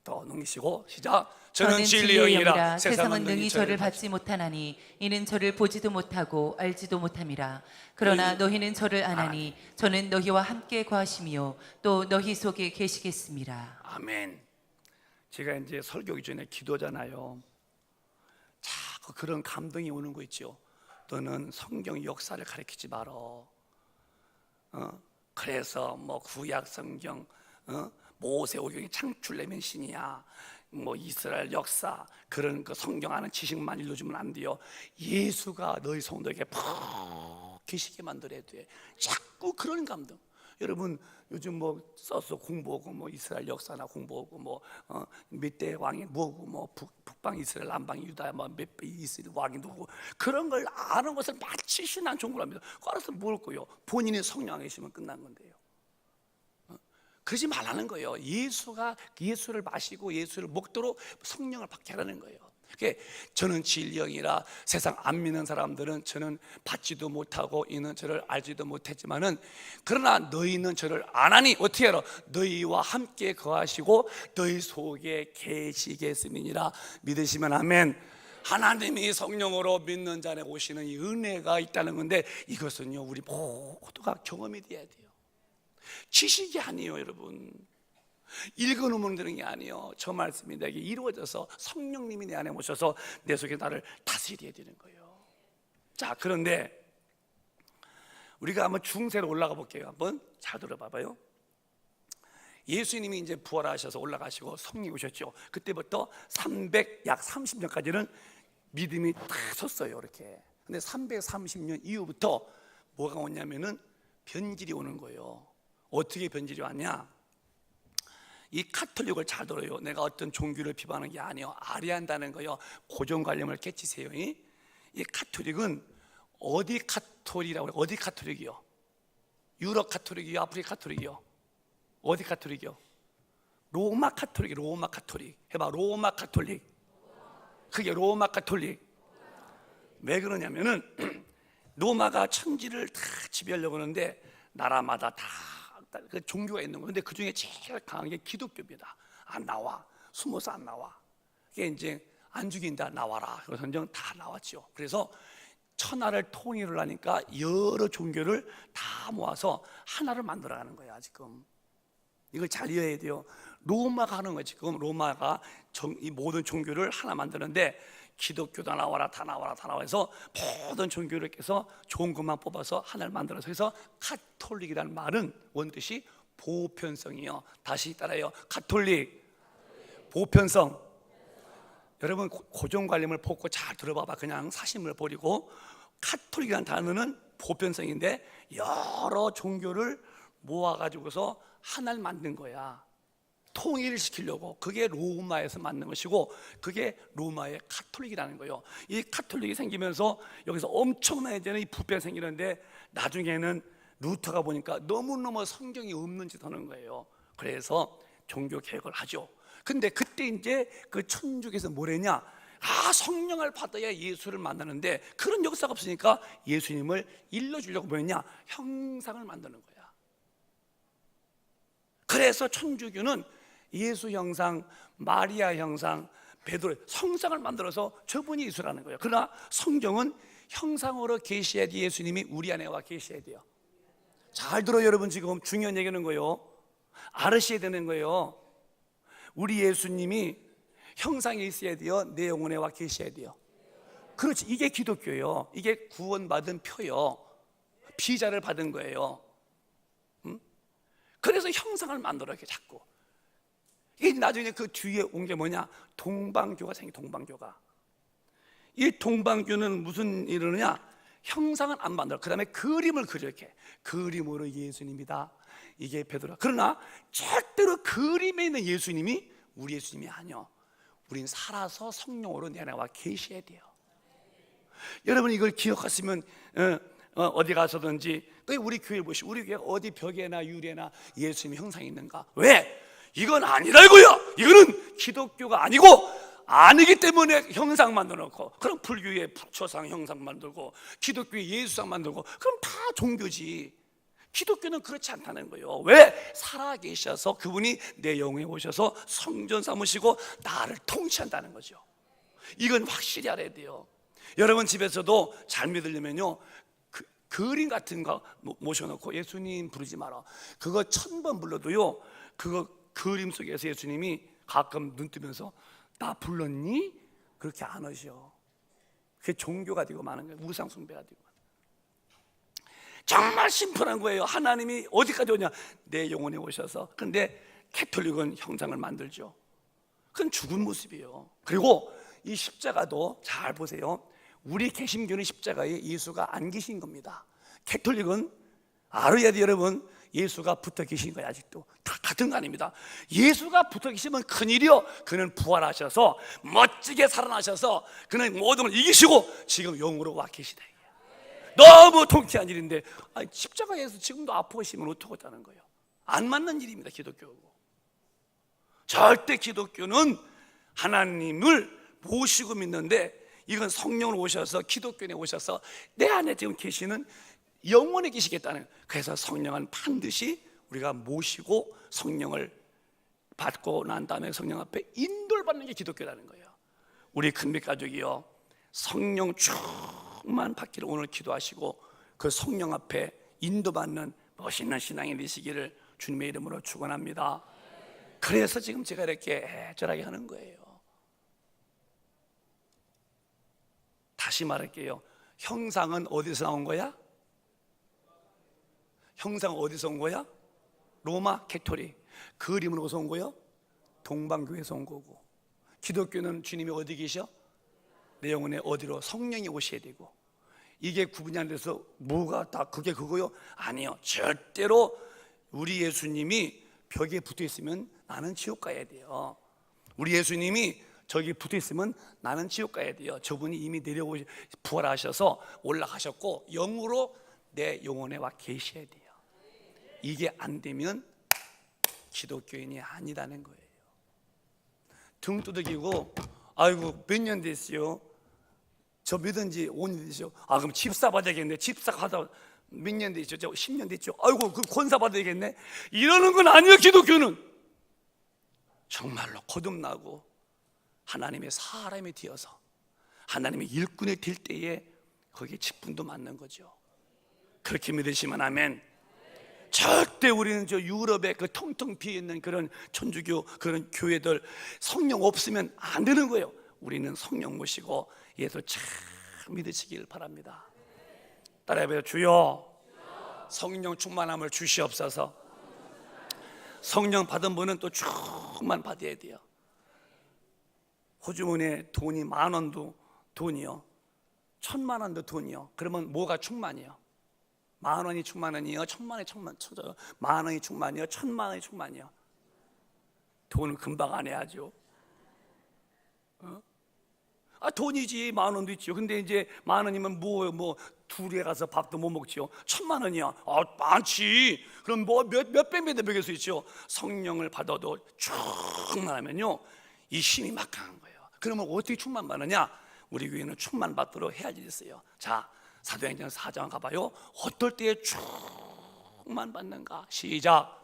더 넘기시고 시작. 저는 진리의 영이라 세상은 능히 저를 받지 못하나니 이는 저를 보지도 못하고 알지도 못함이라. 그러나 너희는 저를 아나니 저는 너희와 함께 거하시며 또 너희 속에 계시겠습니다. 아멘. 제가 이제 설교기 전에 기도잖아요. 자꾸 그런 감동이 오는 거 있죠. 너는 성경 역사를 가르치지 말어. 그래서 뭐 구약 성경, 모세오경이 창출되면 신이야. 뭐 이스라엘 역사 그런 그 성경 아는 지식만 일러주면 안 돼요. 예수가 너희 성도에게 푹 계시게 만들어야 돼. 자꾸 그런 감동. 여러분 요즘 뭐 써서 공부하고 뭐 이스라엘 역사나 공부하고 뭐 몇 대 왕이 뭐고 뭐 북방 이스라엘 남방 유다 뭐 몇 이스라엘 왕이 누구 그런 걸 아는 것을 마치 신앙 전공을 합니다. 알아서 뭘 거요? 본인이 성령 안에 계시면 끝난 건데요. 그러지 말라는 거예요. 예수를 마시고 예수를 먹도록 성령을 받게 하라는 거예요. 저는 진리형이라 세상 안 믿는 사람들은 저는 받지도 못하고 이는 저를 알지도 못했지만은 그러나 너희는 저를 아나니 어떻게 알아? 너희와 함께 거하시고 너희 속에 계시겠음이니라. 믿으시면 아멘. 하나님이 성령으로 믿는 자에 오시는 이 은혜가 있다는 건데 이것은요 우리 모두가 경험이 돼야 돼요. 지식이 아니에요 여러분. 읽어놓으면 되는 게 아니에요. 저 말씀이 내게 이루어져서 성령님이 내 안에 오셔서 내 속에 나를 다스려야 되는 거예요. 자, 그런데 우리가 한번 중세로 올라가 볼게요. 한번 잘 들어봐봐요. 예수님이 이제 부활하셔서 올라가시고 성령이 오셨죠. 그때부터 약 30년까지는 믿음이 딱 섰어요 이렇게. 근데 330년 이후부터 뭐가 오냐면은 변질이 오는 거예요. 어떻게 변질이 왔냐? 이 카톨릭을 잘 들어요. 내가 어떤 종교를 비판하는 게 아니에요. 아리한다는 거요. 고정관념을 깨치세요. 이 카톨릭은 어디 카톨이라고 해요? 어디 카톨릭이요? 유럽 카톨릭이요? 아프리카 카톨릭이요? 어디 카톨릭이요? 로마 카톨릭. 로마 카톨릭 해봐. 로마 카톨릭. 그게 로마 카톨릭. 왜 그러냐면은 로마가 천지를 다 지배하려고 하는데 나라마다 다 그 종교가 있는 거예요. 근데 그 중에 제일 강한 게 기독교입니다. 안 나와. 숨어서 안 나와. 이게 이제 안 죽인다 나와라. 그 선정 다 나왔죠. 그래서 천하를 통일을 하니까 여러 종교를 다 모아서 하나를 만들어가는 거야 지금. 이걸 잘 이해해야 돼요. 로마가 하는 거예요 지금. 로마가 이 모든 종교를 하나 만드는데 기독교다 나와라 다 나와라 다 나와 해서 모든 종교를 깨서 좋은 것만 뽑아서 하나를 만들어서 해서 카톨릭이라는 말은 원뜻이 보편성이요. 다시 따라해요. 카톨릭 보편성. 여러분 고정관념을 벗고 잘 들어봐봐. 그냥 사심을 버리고 카톨릭이라는 단어는 보편성인데 여러 종교를 모아가지고서 하나를 만든 거야. 통일을 시키려고. 그게 로마에서 만든 것이고 그게 로마의 카톨릭이라는 거예요. 이 카톨릭이 생기면서 여기서 엄청나게 이 부패가 생기는데 나중에는 루터가 보니까 너무너무 성경이 없는 짓 하는 거예요. 그래서 종교 개혁을 하죠. 근데 그때 이제 그 천주교에서 뭐랬냐? 성령을 받아야 예수를 만나는데 그런 역사가 없으니까 예수님을 일러주려고 뭐였냐? 형상을 만드는 거야. 그래서 천주교는 예수 형상, 마리아 형상, 베드로 성상을 만들어서 저분이 예수라는 거예요. 그러나 성경은 형상으로 계셔야 돼. 예수님이 우리 안에 와 계셔야 돼요. 잘 들어요 여러분. 지금 중요한 얘기는 거예요. 알으셔야 되는 거예요. 우리 예수님이 형상에 있어야 돼요. 내 영혼에 와 계셔야 돼요. 그렇지. 이게 기독교예요. 이게 구원받은 표요. 피자를 받은 거예요. 그래서 형상을 만들어 이렇게 자꾸. 이 나중에 그 뒤에 온 게 뭐냐? 동방교가 생겨. 동방교가. 이 동방교는 무슨 일을 하냐? 형상은 안 만들어. 그 다음에 그림을 그려 이렇게. 그림으로 예수님이다. 이게 베드로. 그러나 절대로 그림에 있는 예수님이 우리 예수님이 아니요. 우린 살아서 성령으로 내 안에 와 계셔야 돼요. 여러분 이걸 기억하시면 어디 가서든지 또 우리 교회 보시고 우리 교회 어디 벽에나 유리에나 예수님의 형상이 있는가? 왜? 이건 아니라고요. 이거는 기독교가 아니고 아니기 때문에 형상 만들어 놓고, 그럼 불교의 부처상 형상 만들고 기독교의 예수상 만들고, 그럼 다 종교지. 기독교는 그렇지 않다는 거예요. 왜? 살아계셔서 그분이 내 영혼에 오셔서 성전 삼으시고 나를 통치한다는 거죠. 이건 확실히 알아야 돼요. 여러분 집에서도 잘 믿으려면요, 그림 같은 거 모셔놓고 예수님 부르지 마라. 그거 1000번 불러도요, 그거 그림 속에서 예수님이 가끔 눈 뜨면서 나 불렀니? 그렇게 안 하셔. 그게 종교가 되고 마는 거예요. 우상 숭배가 되고. 정말 심플한 거예요. 하나님이 어디까지 오냐? 내 영혼에 오셔서. 그런데 캐톨릭은 형상을 만들죠. 그건 죽은 모습이에요. 그리고 이 십자가도 잘 보세요. 우리 개신교는 십자가에 예수가 안 계신 겁니다. 캐톨릭은 알아야 돼요, 여러분. 예수가 붙어 계신 거예요. 아직도 다 같은 거 아닙니다. 예수가 붙어 계시면 큰일이요. 그는 부활하셔서 멋지게 살아나셔서 그는 모든 걸 이기시고 지금 영으로 와 계시다. 너무 통쾌한 일인데, 십자가에서 지금도 아프시면 어떡하다는 거예요. 안 맞는 일입니다. 기독교고. 절대 기독교는 하나님을 모시고 믿는데, 이건 성령을 오셔서 기독교에 오셔서 내 안에 지금 계시는 영원히 계시겠다는 거예요. 그래서 성령은 반드시 우리가 모시고 성령을 받고 난 다음에 성령 앞에 인도를 받는 게 기독교라는 거예요. 우리 큰빛 가족이요, 성령 충만 받기를 오늘 기도하시고 그 성령 앞에 인도받는 멋있는 신앙이 되시기를 주님의 이름으로 축원합니다. 그래서 지금 제가 이렇게 애절하게 하는 거예요. 다시 말할게요. 형상은 어디서 나온 거야? 형상은 어디서 온 거야? 로마 캐토릭. 그림은 어디서 온 거요? 동방교회에서 온 거고. 기독교는 주님이 어디 계셔? 내 영혼에 어디로? 성령이 오셔야 되고. 이게 구분이 안 돼서 뭐가 다 그게 그거요? 아니요, 절대로 우리 예수님이 벽에 붙어 있으면 나는 지옥 가야 돼요. 우리 예수님이 저기 붙어 있으면 나는 지옥 가야 돼요. 저분이 이미 부활하셔서 올라가셨고 영으로 내 영혼에 와 계셔야 돼요. 이게 안 되면 기독교인이 아니라는 거예요. 등 두들기고 아이고 몇 년 됐어요? 저 믿은 지 5년 됐어요. 아 그럼 집사 받아야겠네. 집사 하다 몇 년 됐죠? 저 10년 됐죠? 아이고 그 권사 받아야겠네. 이러는 건 아니에요. 기독교는 정말로 거듭나고 하나님의 사람이 되어서 하나님의 일꾼이 될 때에 거기에 직분도 맞는 거죠. 그렇게 믿으시면 아멘. 절대 우리는 저 유럽의 그 텅텅 비어있는 그런 천주교 그런 교회들 성령 없으면 안 되는 거예요. 우리는 성령 모시고 예수 참 믿으시길 바랍니다. 따라해봐요. 주여 성령 충만함을 주시옵소서. 성령 받은 분은 또 충만 받아야 돼요. 호주머니에 돈이 10,000원도 돈이요, 1,000,000원도 돈이요. 그러면 뭐가 충만이요? 10,000원이 충만이요, 1,000,000원이 충만, 10,000원이 충만이요, 1,000,000원이 충만이요. 돈은 금방 안 해야죠. 아 돈이지 10,000원도 있죠. 근데 이제 10,000원이면 뭐 둘이 가서 밥도 못 먹지요. 1,000,000원이야. 아 많지. 그럼 뭐 몇 배 먹일 수 있죠. 성령을 받아도 충만하면요 이 힘이 막강한 거예요. 그러면 어떻게 충만 받느냐? 우리 교회는 충만 받도록 해야 지 있어요. 자, 사도행전 4장 가봐요. 어떨 때에 충만 받는가? 시작.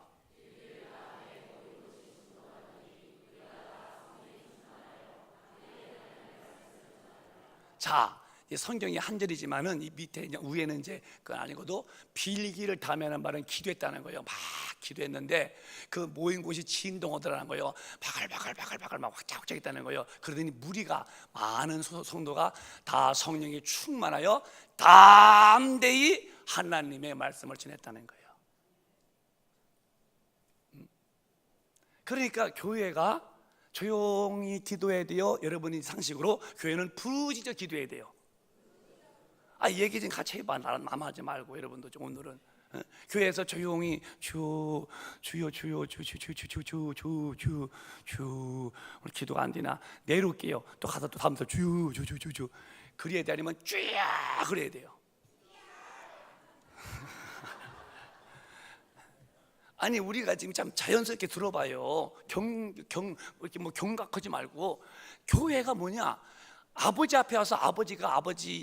자, 성경이 한 절이지만은 이 밑에 이제 위에는 이제 그건 아니고도 빌기를 다매는 말은 기도했다는 거예요. 막 기도했는데 그 모인 곳이 진동하더라는 거예요. 바글바글 막 확짝확짝했다는 거예요. 그러더니 무리가 많은 성도가 다 성령이 충만하여 담대히 하나님의 말씀을 전했다는 거예요. 그러니까 교회가 조용히 기도해야 돼요. 여러분이 상식으로 교회는 부르짖어 기도해야 돼요. 아 얘기 좀 같이 해봐. 나만 하지 말고 여러분도 좀 오늘은 교회에서 조용히 주여 우리 기도가 안 되나 내려올게요. 또 가서 또 다음부터 주여 그래야 돼. 아니면 쫙 그래야 돼요. 아니 우리가 지금 참 자연스럽게 들어봐요. 이렇게 뭐 경각하지 말고 교회가 뭐냐? 아버지 앞에 와서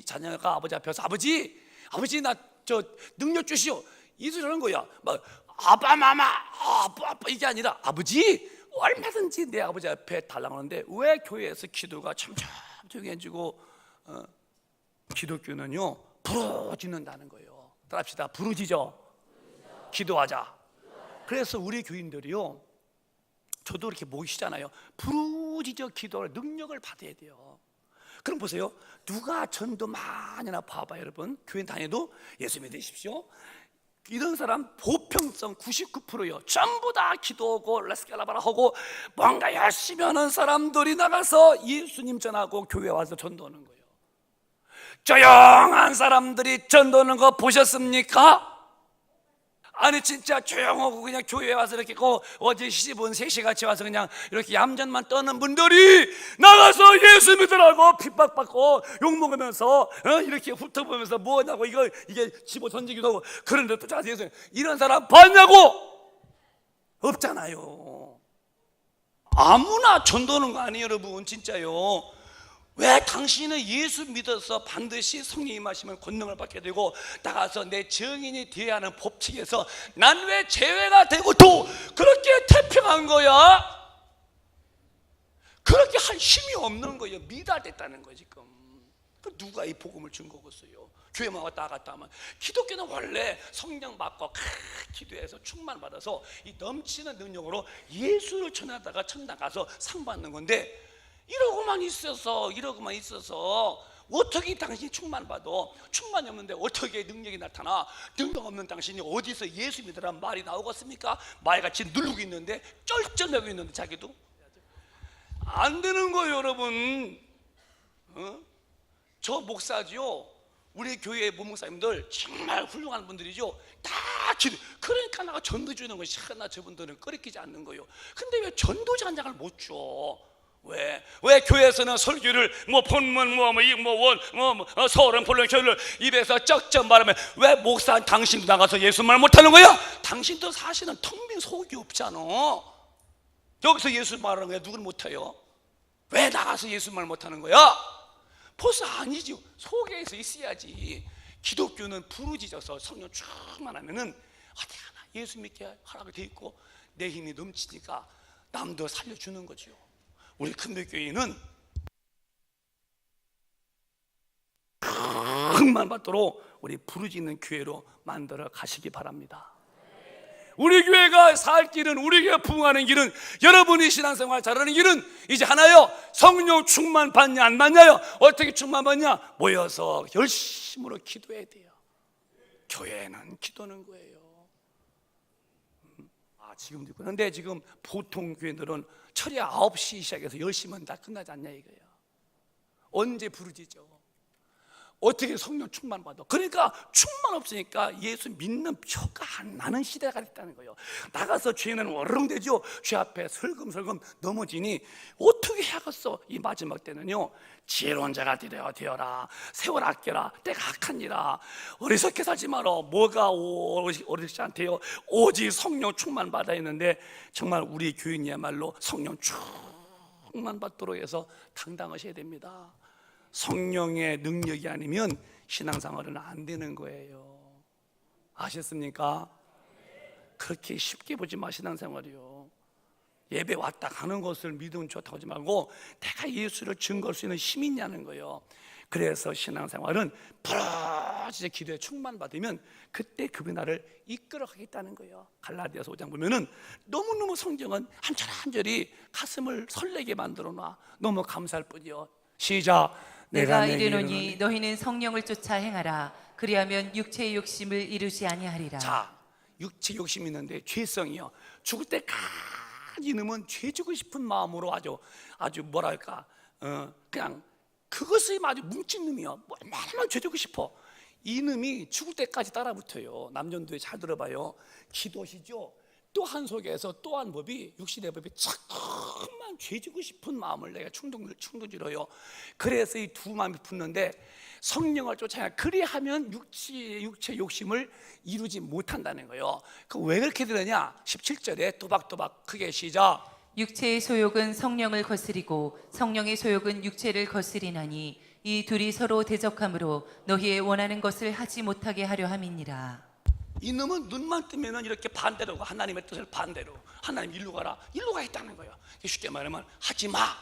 자녀가 아버지 앞에 와서 아버지 나 저 능력 주시오 이 소리 하는 거야. 막 아빠 마마 아빠 이게 아니라 아버지 얼마든지 내 아버지 앞에 달라고 하는데 왜 교회에서 기도가 참 조용해지고 기독교는요 부르짖는다는 거예요. 따라합시다. 부르짖어 기도하자. 그래서 우리 교인들이요, 저도 이렇게 모이시잖아요. 부르짖어 기도할 능력을 받아야 돼요. 그럼 보세요. 누가 전도 많이나 봐봐 여러분. 교회 다녀도 예수 믿으십시오. 이런 사람 보편성 99%요. 전부 다 기도하고 레스칼라바라 하고 뭔가 열심히 하는 사람들이 나가서 예수님 전하고 교회 와서 전도하는 거예요. 조용한 사람들이 전도하는 거 보셨습니까? 아니 진짜 조용하고 그냥 교회에 와서 이렇게 어제 시집온 셋이 와서 그냥 이렇게 얌전만 떠는 분들이 나가서 예수 믿으라고 핍박받고 욕먹으면서 이렇게 훑어보면서 뭐냐고 이게 집어 던지기도 하고 그런데 또 자세히 이런 사람 봤냐고? 없잖아요. 아무나 전도하는 거 아니에요 여러분. 진짜요. 왜 당신은 예수 믿어서 반드시 성령 임하시면 권능을 받게 되고 나가서 내 증인이 되어야 하는 법칙에서 난 왜 제외가 되고 또 그렇게 태평한 거야? 그렇게 할 힘이 없는 거예요. 미달됐다는 거예요 지금. 누가 이 복음을 증거했어요? 교회만 왔다 갔다 하면. 기독교는 원래 성령 받고 기도해서 충만받아서 이 넘치는 능력으로 예수를 전하다가 천당 가서 상 받는 건데, 이러고만 있어서 어떻게 당신이 충만받아? 충만이 없는데 어떻게 능력이 나타나? 능력 없는 당신이 어디서 예수 믿으라는 말이 나오겠습니까? 말같이 누르고 있는데, 쩔쩔매고 있는데 자기도 안 되는 거예요 여러분. 저 목사지요, 우리 교회 목사님들 정말 훌륭한 분들이죠. 다 기도. 그러니까 나가 전도 주는 것이 하나 저분들은 끓이키지 않는 거예요. 근데 왜 전도자 한 장을 못 줘? 왜 교회에서는 설교를 본문 서른 본론 교회를 입에서 쩍쩍 말하면 왜 목사 당신도 나가서 예수 말 못하는 거야? 당신도 사실은 텅 빈 속이 없잖아. 여기서 예수 말하는 거야. 누구는 못해요? 왜 나가서 예수 말 못하는 거야? 벌써 아니지. 속에서 있어야지. 기독교는 부르짖어서 성령 충만하면은 어디 하나 예수 믿게 하라고 돼 있고 내 힘이 넘치니까 남도 살려주는 거죠. 우리 큰별교회는 흥만 받도록 우리 부르짖는 교회로 만들어 가시기 바랍니다. 우리 교회가 살 길은, 우리 교회가 부흥하는 길은, 여러분이 신앙생활 잘하는 길은 이제 하나요. 성령 충만 받냐 안 받냐요? 어떻게 충만 받냐? 모여서 열심으로 기도해야 돼요. 교회는 기도는 거예요. 지금도 있고. 그런데 지금 보통 교회들은 철이 9시 시작해서 10시면 다 끝나지 않냐 이거예요. 언제 부르짖죠? 어떻게 성령 충만 받아? 그러니까 충만 없으니까 예수 믿는 표가 안 나는 시대가 됐다는 거예요. 나가서 죄는 어렁대죠. 죄 앞에 슬금슬금 넘어지니 어떻게 해야겠어? 이 마지막 때는요, 지혜로운 자가 되어라. 세월 아껴라. 때가 악하니라. 어리석게 살지 마라. 뭐가 어리석지 않대요? 오직 성령 충만 받아야 했는데, 정말 우리 교인이야말로 성령 충만 받도록 해서 당당하셔야 됩니다. 성령의 능력이 아니면 신앙생활은 안 되는 거예요. 아셨습니까? 그렇게 쉽게 보지 마. 신앙생활이요, 예배 왔다 가는 것을 믿음 좋다고 하지 말고 내가 예수를 증거할 수 있는 힘이 있냐는 거예요. 그래서 신앙생활은 부러지게 기도에 충만받으면 그때 그분이 나를 이끌어가겠다는 거예요. 갈라디아서 5장 보면은 너무너무 성경은 한 절 한 절이 가슴을 설레게 만들어 놔. 너무 감사할 뿐이요. 시작. 내가 이르노니 너희는 성령을 쫓아 행하라. 그리하면 육체의 욕심을 이루지 아니하리라. 자, 육체 욕심이 있는데 죄성이요. 죽을 때까지 이놈은 죄 주고 싶은 마음으로 아주 뭐랄까, 그냥 그것이 아주 뭉친 놈이요. 얼마나 죄 주고 싶어. 이 놈이 죽을 때까지 따라붙어요. 남전도에 잘 들어봐요. 기도시죠. 또 한 속에서 또 한 법이, 육신의 법이 자꾸만 죄지고 싶은 마음을 내가 충동질어요. 그래서 이 두 마음이 붙는데 성령을 쫓아야, 그리하면 육체 욕심을 이루지 못한다는 거예요. 그 왜 그렇게 되느냐? 17절에 또박또박 크게 시작. 육체의 소욕은 성령을 거스리고 성령의 소욕은 육체를 거스리나니 이 둘이 서로 대적함으로 너희의 원하는 것을 하지 못하게 하려 함이니라. 이놈은 눈만 뜨면은 이렇게 반대로, 하나님의 뜻을 반대로, 하나님 일로 가라, 일로 가겠다는 거예요. 쉽게 말하면 하지 마.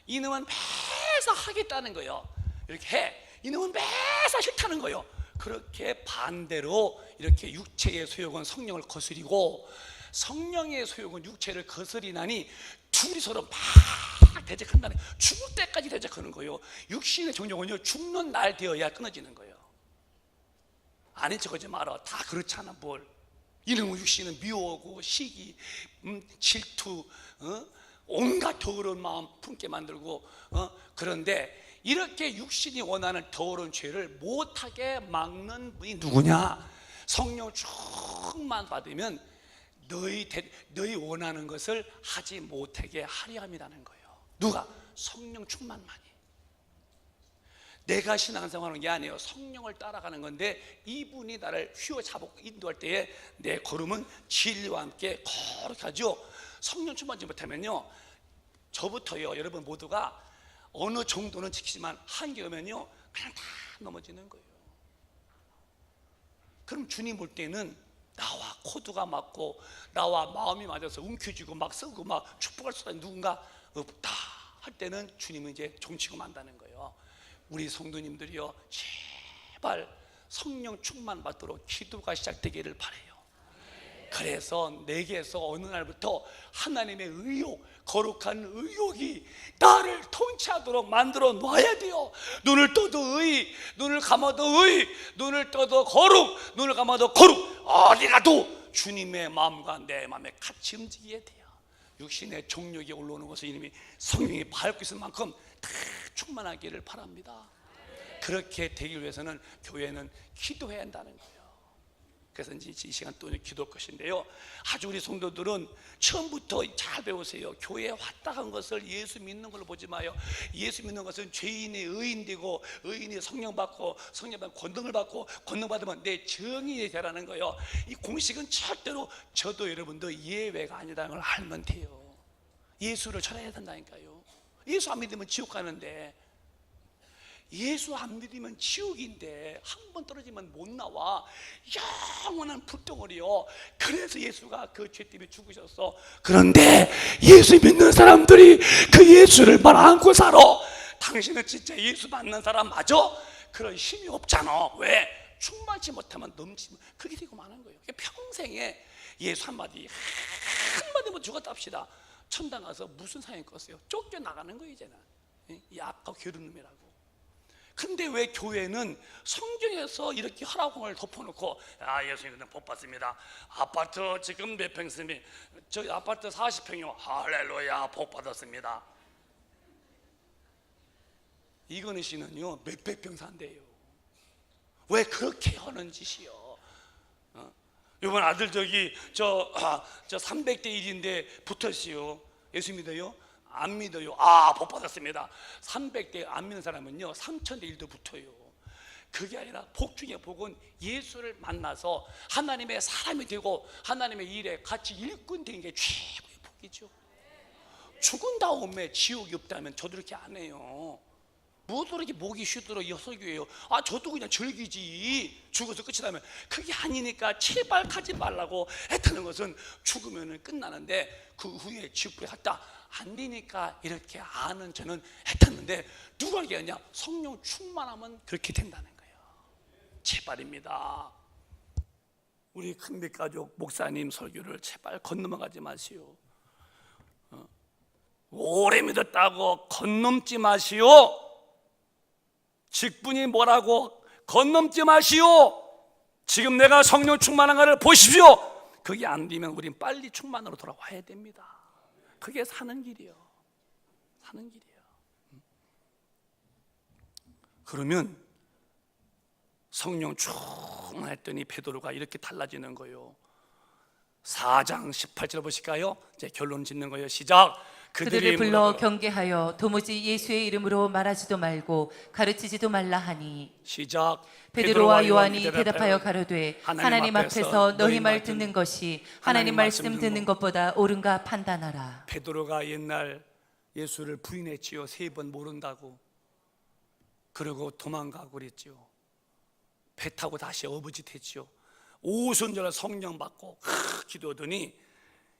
이놈은 매사 하겠다는 거예요. 이렇게 해. 이놈은 매사 싫다는 거예요. 그렇게 반대로 이렇게 육체의 소욕은 성령을 거스리고 성령의 소욕은 육체를 거스리나니 둘이 서로 막 대적한다는 거예요. 죽을 때까지 대적하는 거예요. 육신의 정욕은요, 죽는 날 되어야 끊어지는 거예요. 아닌 척하지 마라. 다 그렇잖아. 뭘. 이놈의 육신은 미워하고 시기, 질투, 온갖 더러운 마음 품게 만들고, 그런데 이렇게 육신이 원하는 더러운 죄를 못하게 막는 분이 누구냐? 성령 충만 받으면 너희 원하는 것을 하지 못하게 하려 함이라는 거예요. 누가? 성령 충만만이. 내가 신앙생활하는 게 아니에요. 성령을 따라가는 건데 이분이 나를 휘어잡고 인도할 때에 내 걸음은 진리와 함께 거룩하죠. 성령 충만하지 못하면요, 저부터요, 여러분 모두가 어느 정도는 지키지만 한계 오면요 그냥 다 넘어지는 거예요. 그럼 주님 볼 때는 나와 코드가 맞고 나와 마음이 맞아서 움켜쥐고 막 쓰고 막 축복할 수 있는 누군가 없다 할 때는 주님은 이제 종치고 만다는 거예요. 우리 성도님들이요 제발 성령 충만 받도록 기도가 시작되기를 바라요. 그래서 내게서 어느 날부터 하나님의 의욕, 거룩한 의욕이 나를 통치하도록 만들어 놔야 돼요. 눈을 떠도 의, 눈을 감아도 의, 눈을 떠도 거룩, 눈을 감아도 거룩. 어디 가도 주님의 마음과 내 마음에 같이 움직여야 돼요. 육신의 정욕이 올라오는 것을 이미 성령이 밟고 있을 만큼 다 충만하기를 바랍니다. 그렇게 되기 위해서는 교회는 기도해야 한다는 거예요. 그래서 이제 이 시간 또 기도할 것인데요, 아주 우리 성도들은 처음부터 잘 배우세요. 교회에 왔다 간 것을 예수 믿는 걸로 보지 마요. 예수 믿는 것은 죄인이 의인되고 의인이 성령 받고 성령 받고 권능을 받고 권능 받으면 내 정인이 되라는 거예요. 이 공식은 절대로 저도 여러분도 예외가 아니라는 걸 알면 돼요. 예수를 전해야 된다니까요. 예수 안 믿으면 지옥 가는데, 예수 안 믿으면 지옥인데 한 번 떨어지면 못 나와. 영원한 불덩어리요. 그래서 예수가 그 죄 때문에 죽으셨어. 그런데 예수 믿는 사람들이 그 예수를 말 안고 살아. 당신은 진짜 예수 받는 사람 맞아? 그런 힘이 없잖아. 왜? 충만치 못하면 넘치면 그렇게 되고 마는 거예요. 평생에 예수 한마디만 죽었다 합시다. 천당 가서 무슨 상이 껐어요? 쫓겨나가는 거예요 이제는. 이 악과 게으름이라고. 근데 왜 교회는 성경에서 이렇게 허락을 덮어놓고, 아 예수님 그냥 복 받습니다. 아파트 지금 몇 평쯤이? 저희 아파트 40평이요. 할렐루야 복 받았습니다. 이건희 씨는요 몇백 평 산대요. 왜 그렇게 하는 짓이요? 이번 아들 저기 저 300대 1인데 붙었어요. 예수 믿어요? 안 믿어요. 아, 복 받았습니다. 300대 안 믿는 사람은요 3000대 1도 붙어요. 그게 아니라 복 중에 복은 예수를 만나서 하나님의 사람이 되고 하나님의 일에 같이 일꾼 되는 게 최고의 복이죠. 죽은 다음에 지옥이 없다면 저도 이렇게 안 해요. 뭐도 이렇게 목이 쉬도록 설교해요. 아 저도 그냥 즐기지. 죽어서 끝이라면 그게 아니니까 제발 가지 말라고 했다는 것은 죽으면 끝나는데 그 후에 지옥에 갔다 안 되니까 이렇게 아는 저는 했었는데, 누가 얘기하냐? 성령 충만하면 그렇게 된다는 거예요. 제발입니다. 우리 큰빛가족 목사님 설교를 제발 건너가지 마시오. 오래 믿었다고 건넘지 마시오. 직분이 뭐라고 건넘지 마시오. 지금 내가 성령 충만한 것을 보십시오. 그게 안 되면 우린 빨리 충만으로 돌아와야 됩니다. 그게 사는 길이요. 사는 길이에요. 그러면 성령 충만했더니 베드로가 이렇게 달라지는 거예요. 4장 18절 보실까요? 이제 결론 짓는 거예요. 시작. 그들을 불러 경계하여 도무지 예수의 이름으로 말하지도 말고 가르치지도 말라 하니. 시작. 베드로와 요한이 대답하여 가로되 하나님 앞에서 너희 말 듣는 것이 하나님 말씀 듣는 것보다 옳은가 판단하라. 베드로가 옛날 예수를 부인했지요. 3번 모른다고. 그리고 도망가고 그랬지요. 배 타고 다시 어부짓했지요. 오순절에 성령 받고 기도하더니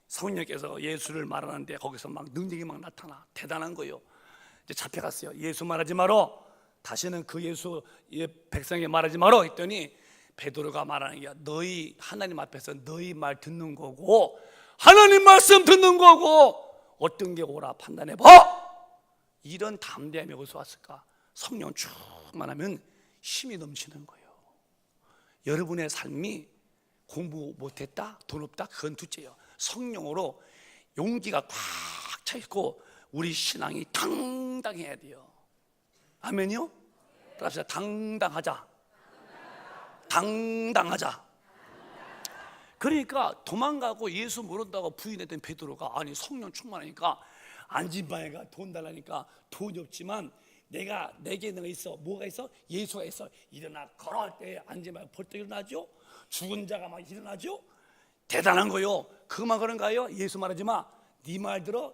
성령께서 예수를 말하는데 거기서 막 능력이 막 나타나. 대단한 거예요. 이제 잡혀갔어요. 예수 말하지 마라. 다시는 그 예수 백성에게 말하지 마라 했더니 베드로가 말하는 게 너희 하나님 앞에서 너희 말 듣는 거고 하나님 말씀 듣는 거고 어떤 게 옳아 판단해봐. 이런 담대함이 어디서 왔을까? 성령 충만하면 힘이 넘치는 거예요. 여러분의 삶이 공부 못했다, 돈 없다, 그건 둘째예요. 성령으로 용기가 꽉 차 있고 우리 신앙이 당당해야 돼요. 아멘이요? 그럽시다. 당당하자. 당당하자. 그러니까 도망가고 예수 모른다고 부인했던 베드로가 아니 성령 충만하니까 안진방에가 돈 달라니까 돈이 없지만 내게 있는 거 있어. 뭐가 있어? 예수가 있어. 일어나 걸어갈 때 안진방에 벌떡 일어나죠. 죽은 자가 막 일어나죠. 대단한 거요. 그만 그런가요? 예수 말하지 마. 네 말 들어.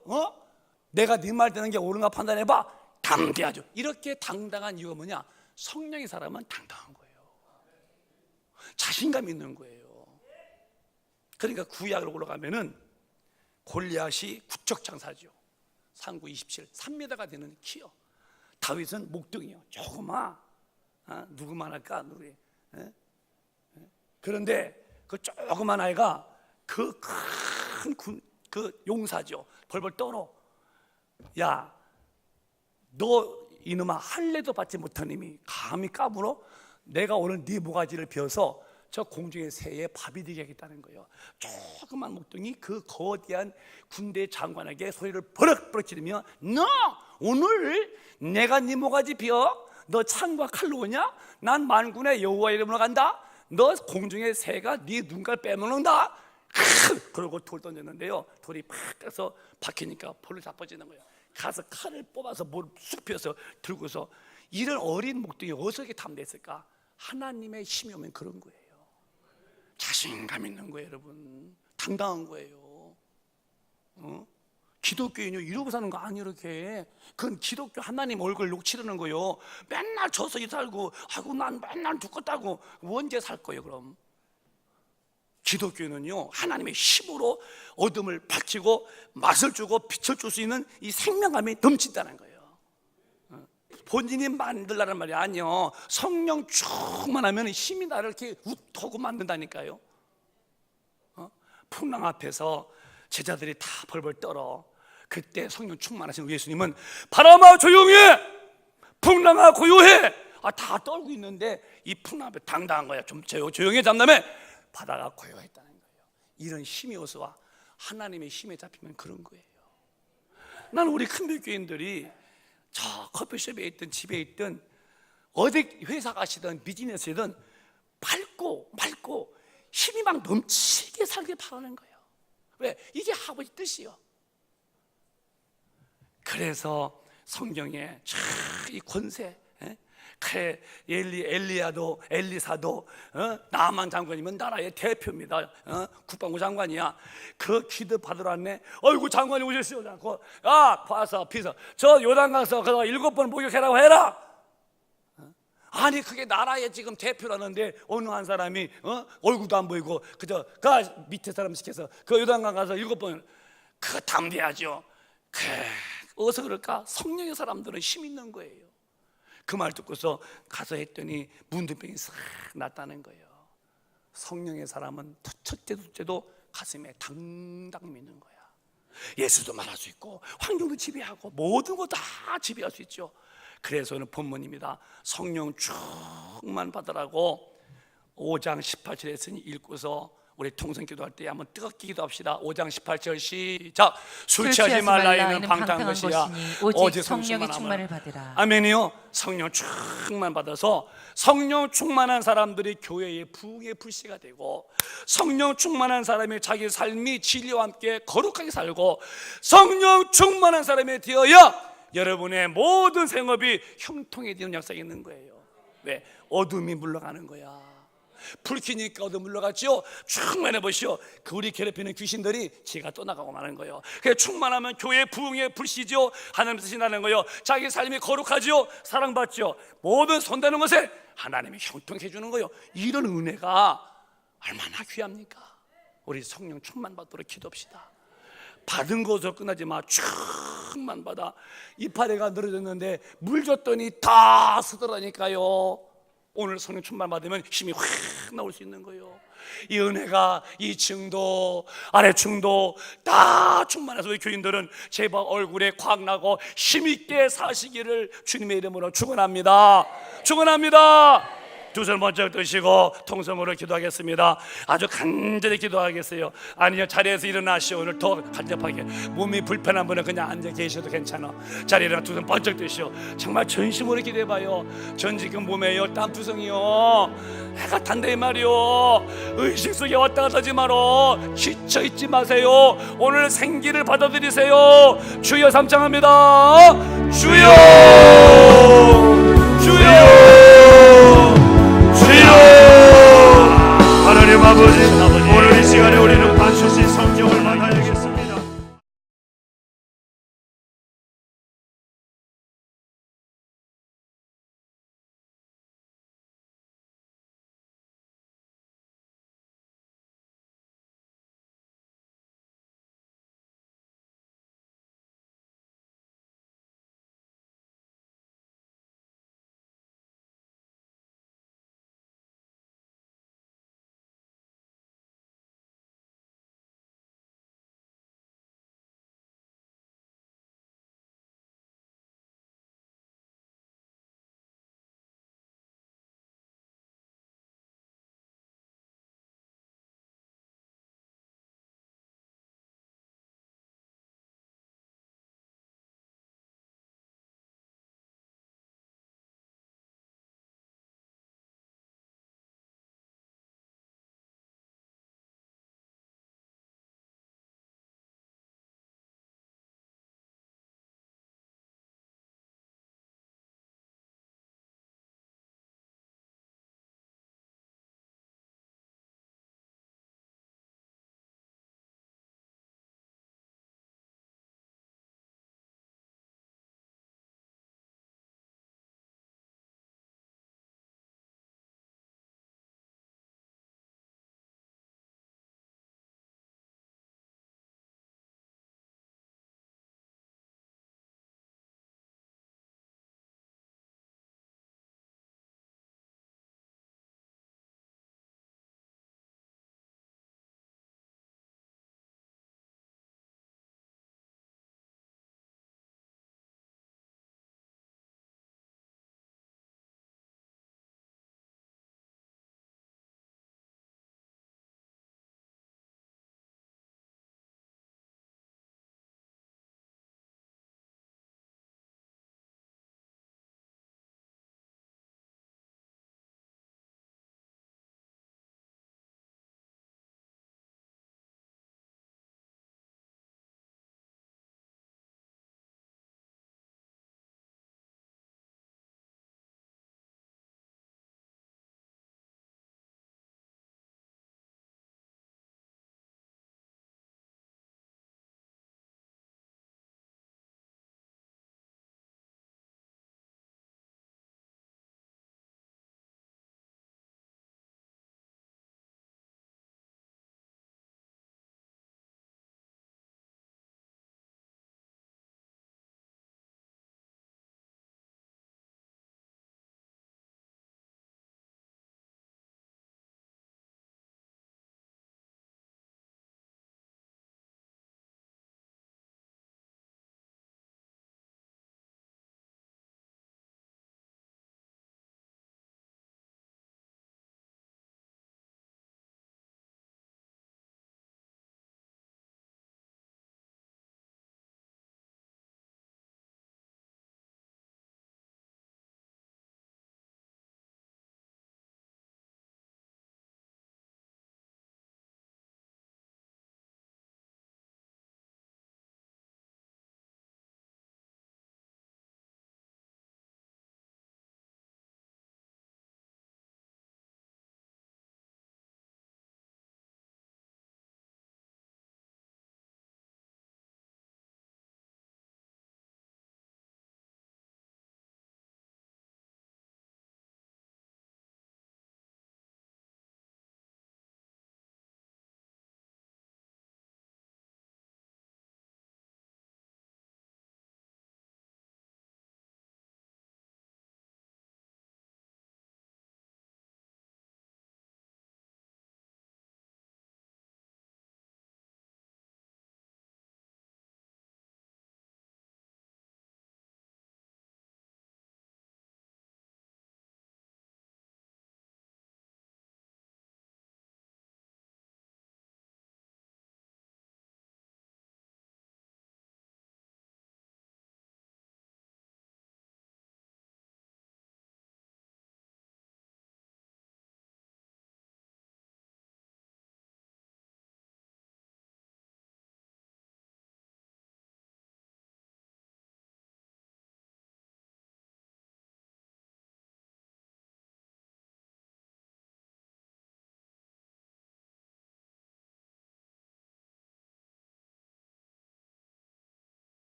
내가 네 말 듣는 게 옳은가 판단해봐. 다 담대하죠. 이렇게 당당한 이유가 뭐냐? 성령의 사람은 당당한 거예요. 자신감 있는 거예요. 그러니까 구약으로 올라가면은 골리앗이 국적장사죠. 상구 27, 3m가 되는 키요. 다윗은 목동이요. 조그마. 누구만 할까? 누구? 그런데 그 조그만 아이가 그 큰 그 용사죠. 벌벌 떨어. 야, 너 이놈아 할례도 받지 못한 놈이 감히 까불어? 내가 오늘 네 모가지를 베어서 저 공중의 새에 밥이 되게 하겠다는 거예요. 조그만 목동이 그 거대한 군대 장관에게 소리를 버럭버럭 지르며, 너 오늘 내가 네 모가지 베어? 너 창과 칼로 오냐? 난 만군의 여호와 이름으로 간다. 너 공중의 새가 네 눈깔 빼먹는다. 그러고 돌 던졌는데요, 돌이 팍 떠서 박히니까 볼을 자빠지는 거예요. 가서 칼을 뽑아서 뭘 쑥 펴서 들고서, 이런 어린 목동이 어디서 이렇게 담대했을까? 하나님의 힘이 오면 그런 거예요. 자신감 있는 거예요, 여러분. 당당한 거예요. 기독교인요 이러고 사는 거 아니에요. 이렇게 그건 기독교 하나님 얼굴 녹치르는 거예요. 맨날 저서기 살고, 아이고 난 맨날 죽겠다고 언제 살 거예요? 그럼 기독교는요 하나님의 힘으로 어둠을 밝히고 맛을 주고 빛을 줄 수 있는 이 생명감이 넘친다는 거예요. 본인이 만들라는 말이 아니요, 성령 충만하면 힘이 나를 이렇게 웃고 만든다니까요. 풍랑 앞에서 제자들이 다 벌벌 떨어. 그때 성령 충만하신 우리 예수님은 바람아 조용해, 풍랑아 고요해. 다 떨고 있는데 이 풍랑 앞에 당당한 거야. 좀 조용히 잡다며 바다가 고요했다는 거예요. 이런 힘이 어서와 하나님의 힘에 잡히면 그런 거예요. 나는 우리 큰교인들이 저 커피숍에 있든 집에 있든 어디 회사 가시든 비즈니스든 밝고 힘이 막 넘치게 살길 바라는 거예요. 왜? 이게 아버지 뜻이요. 그래서 성경에 이 권세, 그래 엘리사도 나만 장관이면 나라의 대표입니다. 국방부 장관이야. 그 기도 받으러 왔네. 어이구 장관이 오셨어요. 않고 봐서 비서 저 요단 가서 7번 목욕해라고 해라. 아니 그게 나라의 지금 대표라는데 어느 한 사람이 얼굴도 안 보이고 그저 그 밑에 사람 시켜서 그 요단강 가서 7번, 그 담대하죠. 어디서 그럴까? 성령의 사람들은 힘 있는 거예요. 그 말 듣고서 가서 했더니 문둥병이 싹 났다는 거예요. 성령의 사람은 첫째 둘째도 가슴에 당당히 믿는 거야. 예수도 말할 수 있고 환경도 지배하고 모든 거 다 지배할 수 있죠. 그래서 오늘 본문입니다. 성령 충만 받으라고 5장 18절에 했으니 읽고서 우리 통성 기도할 때 한번 뜨겁게 기도합시다. 5장 18절 시작. 술 취하지 말라 이는 방탕한 것이야 오직 성령의 충만을 받으라. 아멘이요. 성령 충만 받아서 성령 충만한 사람들이 교회의 부흥의 불씨가 되고, 성령 충만한 사람이 자기 삶이 진리와 함께 거룩하게 살고, 성령 충만한 사람이 되어야 여러분의 모든 생업이 형통해지는 역사가 있는 거예요. 왜? 어둠이 물러가는 거야. 불 켜니까 어둠 물러갔죠. 충만해 보시오. 그 우리 괴롭히는 귀신들이 지가 떠나가고 마는 거예요. 그래서 충만하면 교회 부흥의 불씨죠. 하나님 뜻이 나는 거예요. 자기 삶이 거룩하죠. 사랑받죠. 모든 손대는 것에 하나님이 형통해 주는 거예요. 이런 은혜가 얼마나 귀합니까? 우리 성령 충만 받도록 기도합시다. 받은 것으로 끝나지 마. 충만 받아. 이파리가 늘어졌는데 물 줬더니 다 쓰더라니까요. 오늘 성령 충만 받으면 힘이 확 나올 수 있는 거예요. 이 은혜가 2층도 아래층도 다 충만해서 우리 교인들은 제발 얼굴에 광 나고 힘있게 사시기를 주님의 이름으로 축원합니다. 축원합니다. 두 손 먼저 드시고 통성으로 기도하겠습니다. 아주 간절히 기도하겠어요. 아니요, 자리에서 일어나시오. 오늘 더 간접하게 몸이 불편한 분은 그냥 앉아 계셔도 괜찮아. 자리에 일어나 두 손 번쩍 드시오. 정말 전심으로 기도해봐요. 전 지금 몸에요 땀투성이요, 해가 탄다 이 말이요. 의식 속에 왔다 갔다 하지 마로. 지쳐있지 마세요. 오늘 생기를 받아들이세요. 주여 삼창합니다. 주여 주여 하나님 아버지, 오늘 이 시간에 우리는